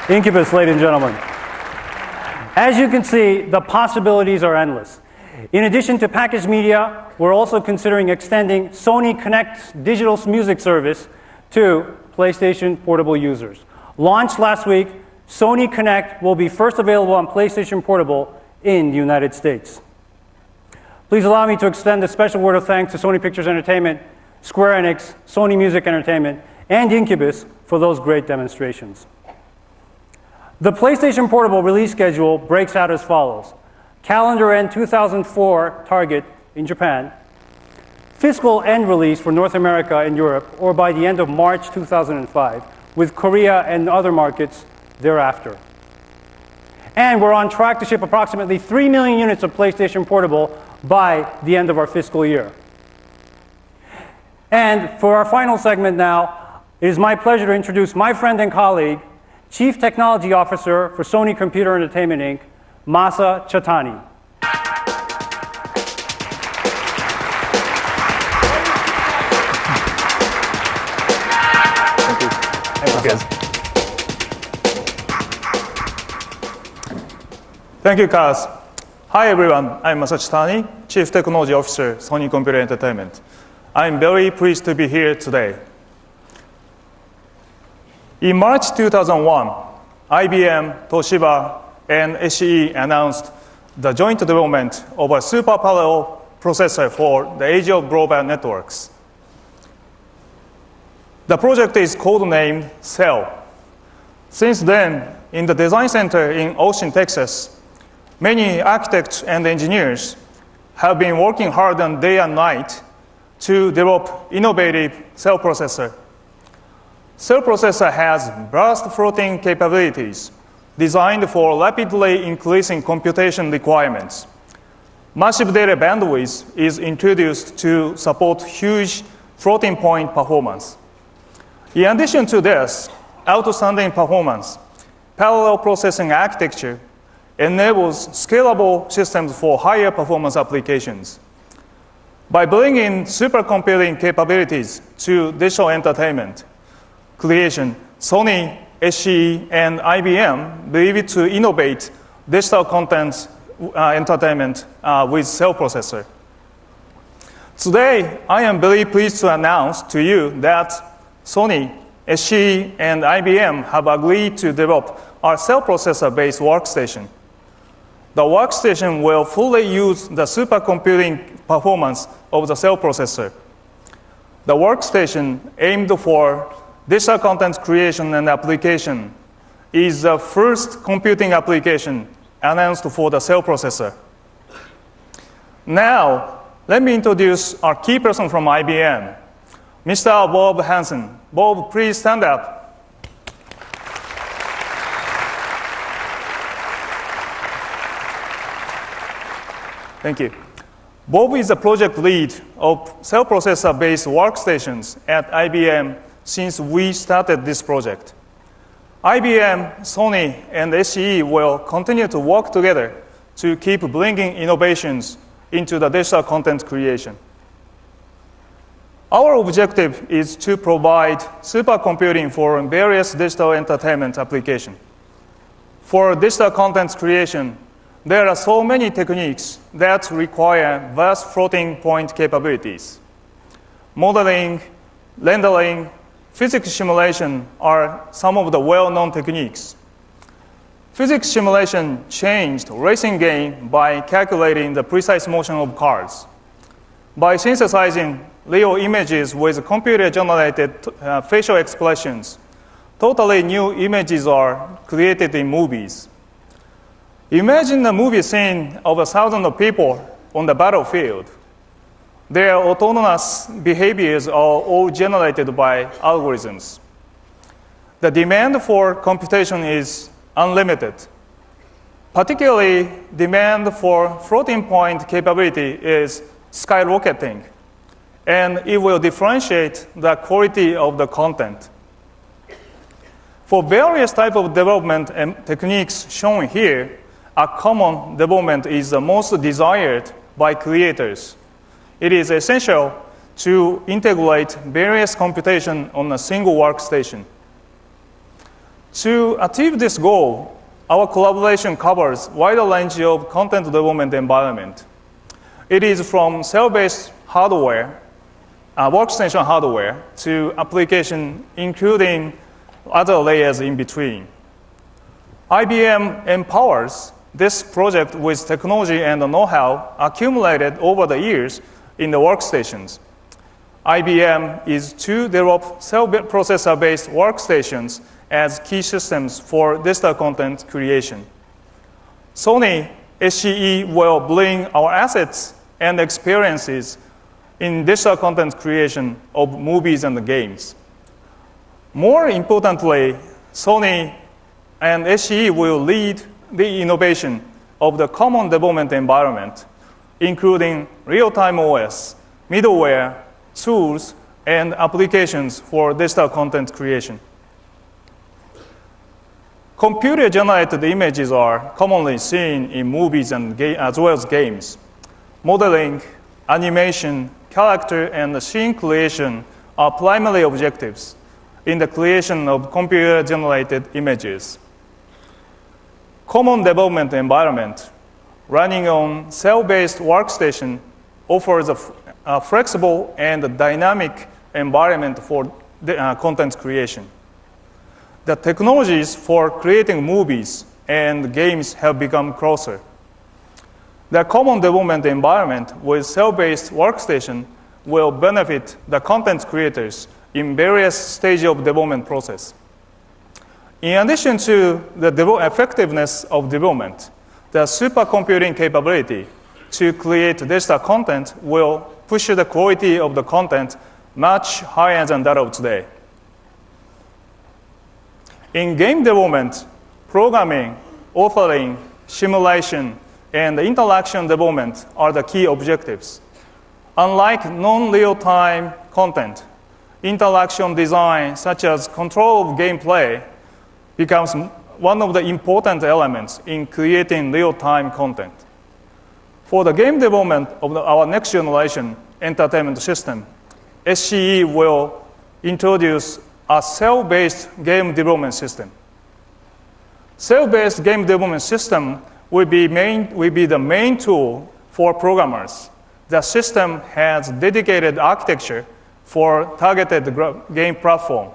Incubus, ladies and gentlemen. As you can see, the possibilities are endless. In addition to packaged media, we're also considering extending Sony Connect's digital music service to PlayStation Portable users. Launched last week, Sony Connect will be first available on PlayStation Portable in the United States. Please allow me to extend a special word of thanks to Sony Pictures Entertainment, Square Enix, Sony Music Entertainment, and Incubus for those great demonstrations. The PlayStation Portable release schedule breaks out as follows. Calendar end 2004 target in Japan. Fiscal end release for North America and Europe, or by the end of March 2005, with Korea and other markets thereafter. And we're on track to ship approximately 3 million units of PlayStation Portable by the end of our fiscal year. And for our final segment now, it is my pleasure to introduce my friend and colleague, Chief Technology Officer for Sony Computer Entertainment, Inc., Masa Chatani. Thank you, Kaz. Hi, everyone. I'm Masa Chatani, Chief Technology Officer, Sony Computer Entertainment. I'm very pleased to be here today. In March 2001, IBM, Toshiba, and SCE announced the joint development of a super parallel processor for the age of broadband networks. The project is codenamed CEL. Since then, in the design center in Austin, Texas, many architects and engineers have been working hard on day and night to develop innovative CEL processor. CEL processor has burst floating capabilities designed for rapidly increasing computation requirements. Massive data bandwidth is introduced to support huge floating point performance. In addition to this, outstanding performance, parallel processing architecture enables scalable systems for higher performance applications. By bringing supercomputing capabilities to digital entertainment creation, Sony, SCE, and IBM believe to innovate digital content entertainment with CEL processor. Today, I am very pleased to announce to you that Sony, SCE, and IBM have agreed to develop our CEL processor-based workstation. The workstation will fully use the supercomputing performance of the CEL processor. The workstation aimed for digital content creation and application is the first computing application announced for the CEL processor. Now, let me introduce our key person from IBM, Mr. Bob Hansen. Bob, please stand up. Thank you. Bob is the project lead of CEL processor-based workstations at IBM since we started this project. IBM, Sony, and SCE will continue to work together to keep bringing innovations into the digital content creation. Our objective is to provide supercomputing for various digital entertainment applications. For digital content creation, there are so many techniques that require vast floating point capabilities. Modeling, rendering, physics simulation are some of the well-known techniques. Physics simulation changed racing game by calculating the precise motion of cars. By synthesizing real images with computer-generated facial expressions, totally new images are created in movies. Imagine a movie scene of 1,000 people on the battlefield. Their autonomous behaviors are all generated by algorithms. The demand for computation is unlimited. Particularly, demand for floating point capability is skyrocketing, and it will differentiate the quality of the content. For various types of development and techniques shown here, a common development is the most desired by creators. It is essential to integrate various computation on a single workstation. To achieve this goal, our collaboration covers a wide range of content development environment. It is from cell-based hardware, workstation hardware, to application including other layers in between. IBM empowers this project with technology and know-how accumulated over the years in the workstations. IBM is to develop cell processor-based workstations as key systems for digital content creation. Sony SCE will bring our assets and experiences in digital content creation of movies and games. More importantly, Sony and SCE will lead the innovation of the common development environment, including real-time OS, middleware, tools, and applications for digital content creation. Computer-generated images are commonly seen in movies and as well as games. Modeling, animation, character, and scene creation are primary objectives in the creation of computer-generated images. Common development environment running on cell-based workstation offers a flexible and dynamic environment for content creation. The technologies for creating movies and games have become closer. The common development environment with cell-based workstation will benefit the content creators in various stages of development process. In addition to the effectiveness of development, the supercomputing capability to create digital content will push the quality of the content much higher than that of today. In game development, programming, authoring, simulation, and interaction development are the key objectives. Unlike non-real-time content, interaction design, such as control of gameplay, becomes one of the important elements in creating real-time content. For the game development of our next generation entertainment system, SCE will introduce a cell-based game development system. Cell-based game development system will be the main tool for programmers. The system has dedicated architecture for targeted game platform.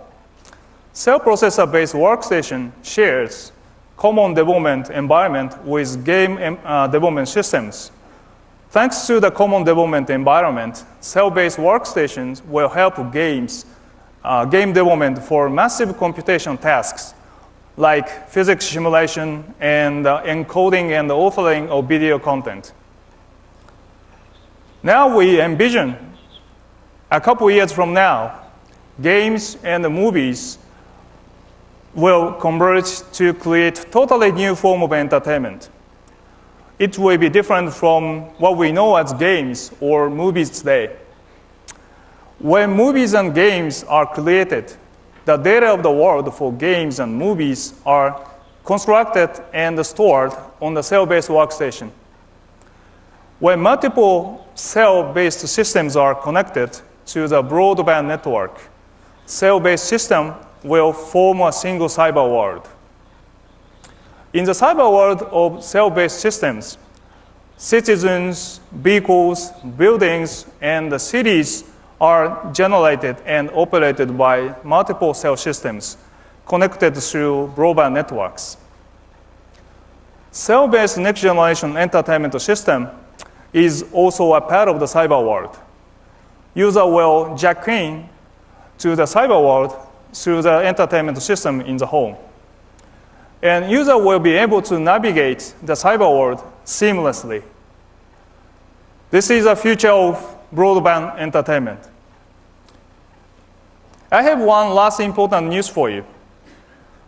Cell processor-based workstation shares common development environment with game development systems. Thanks to the common development environment, cell-based workstations will help game development for massive computation tasks like physics simulation and encoding and authoring of video content. Now we envision a couple years from now, games and movies will converge to create totally new form of entertainment. It will be different from what we know as games or movies today. When movies and games are created, the data of the world for games and movies are constructed and stored on the cell-based workstation. When multiple cell-based systems are connected to the broadband network, cell-based system will form a single cyber world. In the cyber world of cell-based systems, citizens, vehicles, buildings, and the cities are generated and operated by multiple cell systems connected through broadband networks. Cell-based next-generation entertainment system is also a part of the cyber world. User will jack in to the cyber world through the entertainment system in the home. And user will be able to navigate the cyber world seamlessly. This is the future of broadband entertainment. I have one last important news for you.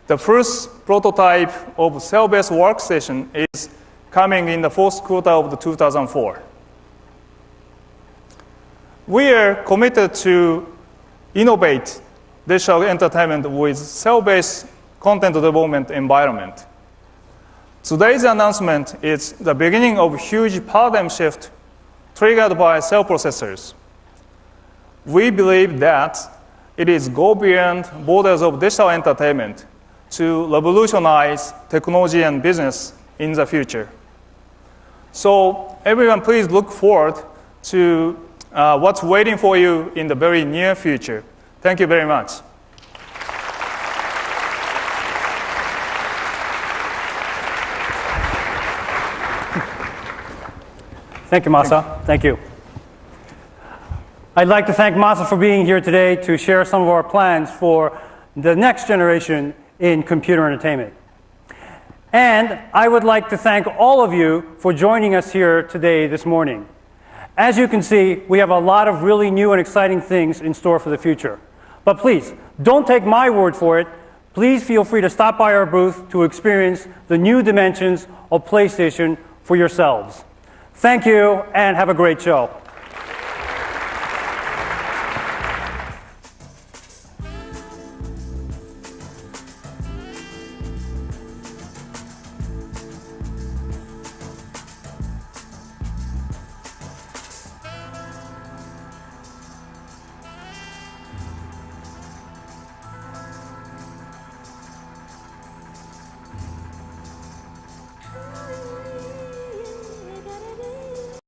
The first prototype of cell-based workstation is coming in the fourth quarter of 2004. We are committed to innovate digital entertainment with cell-based content development environment. Today's announcement is the beginning of a huge paradigm shift triggered by cell processors. We believe that it is go beyond borders of digital entertainment to revolutionize technology and business in the future. So everyone, please look forward to what's waiting for you in the very near future. Thank you very much. Thank you, Masa. Thank you. I'd like to thank Masa for being here today to share some of our plans for the next generation in computer entertainment. And I would like to thank all of you for joining us here today this morning. As you can see, we have a lot of really new and exciting things in store for the future. But please, don't take my word for it. Please feel free to stop by our booth to experience the new dimensions of PlayStation for yourselves. Thank you, and have a great show.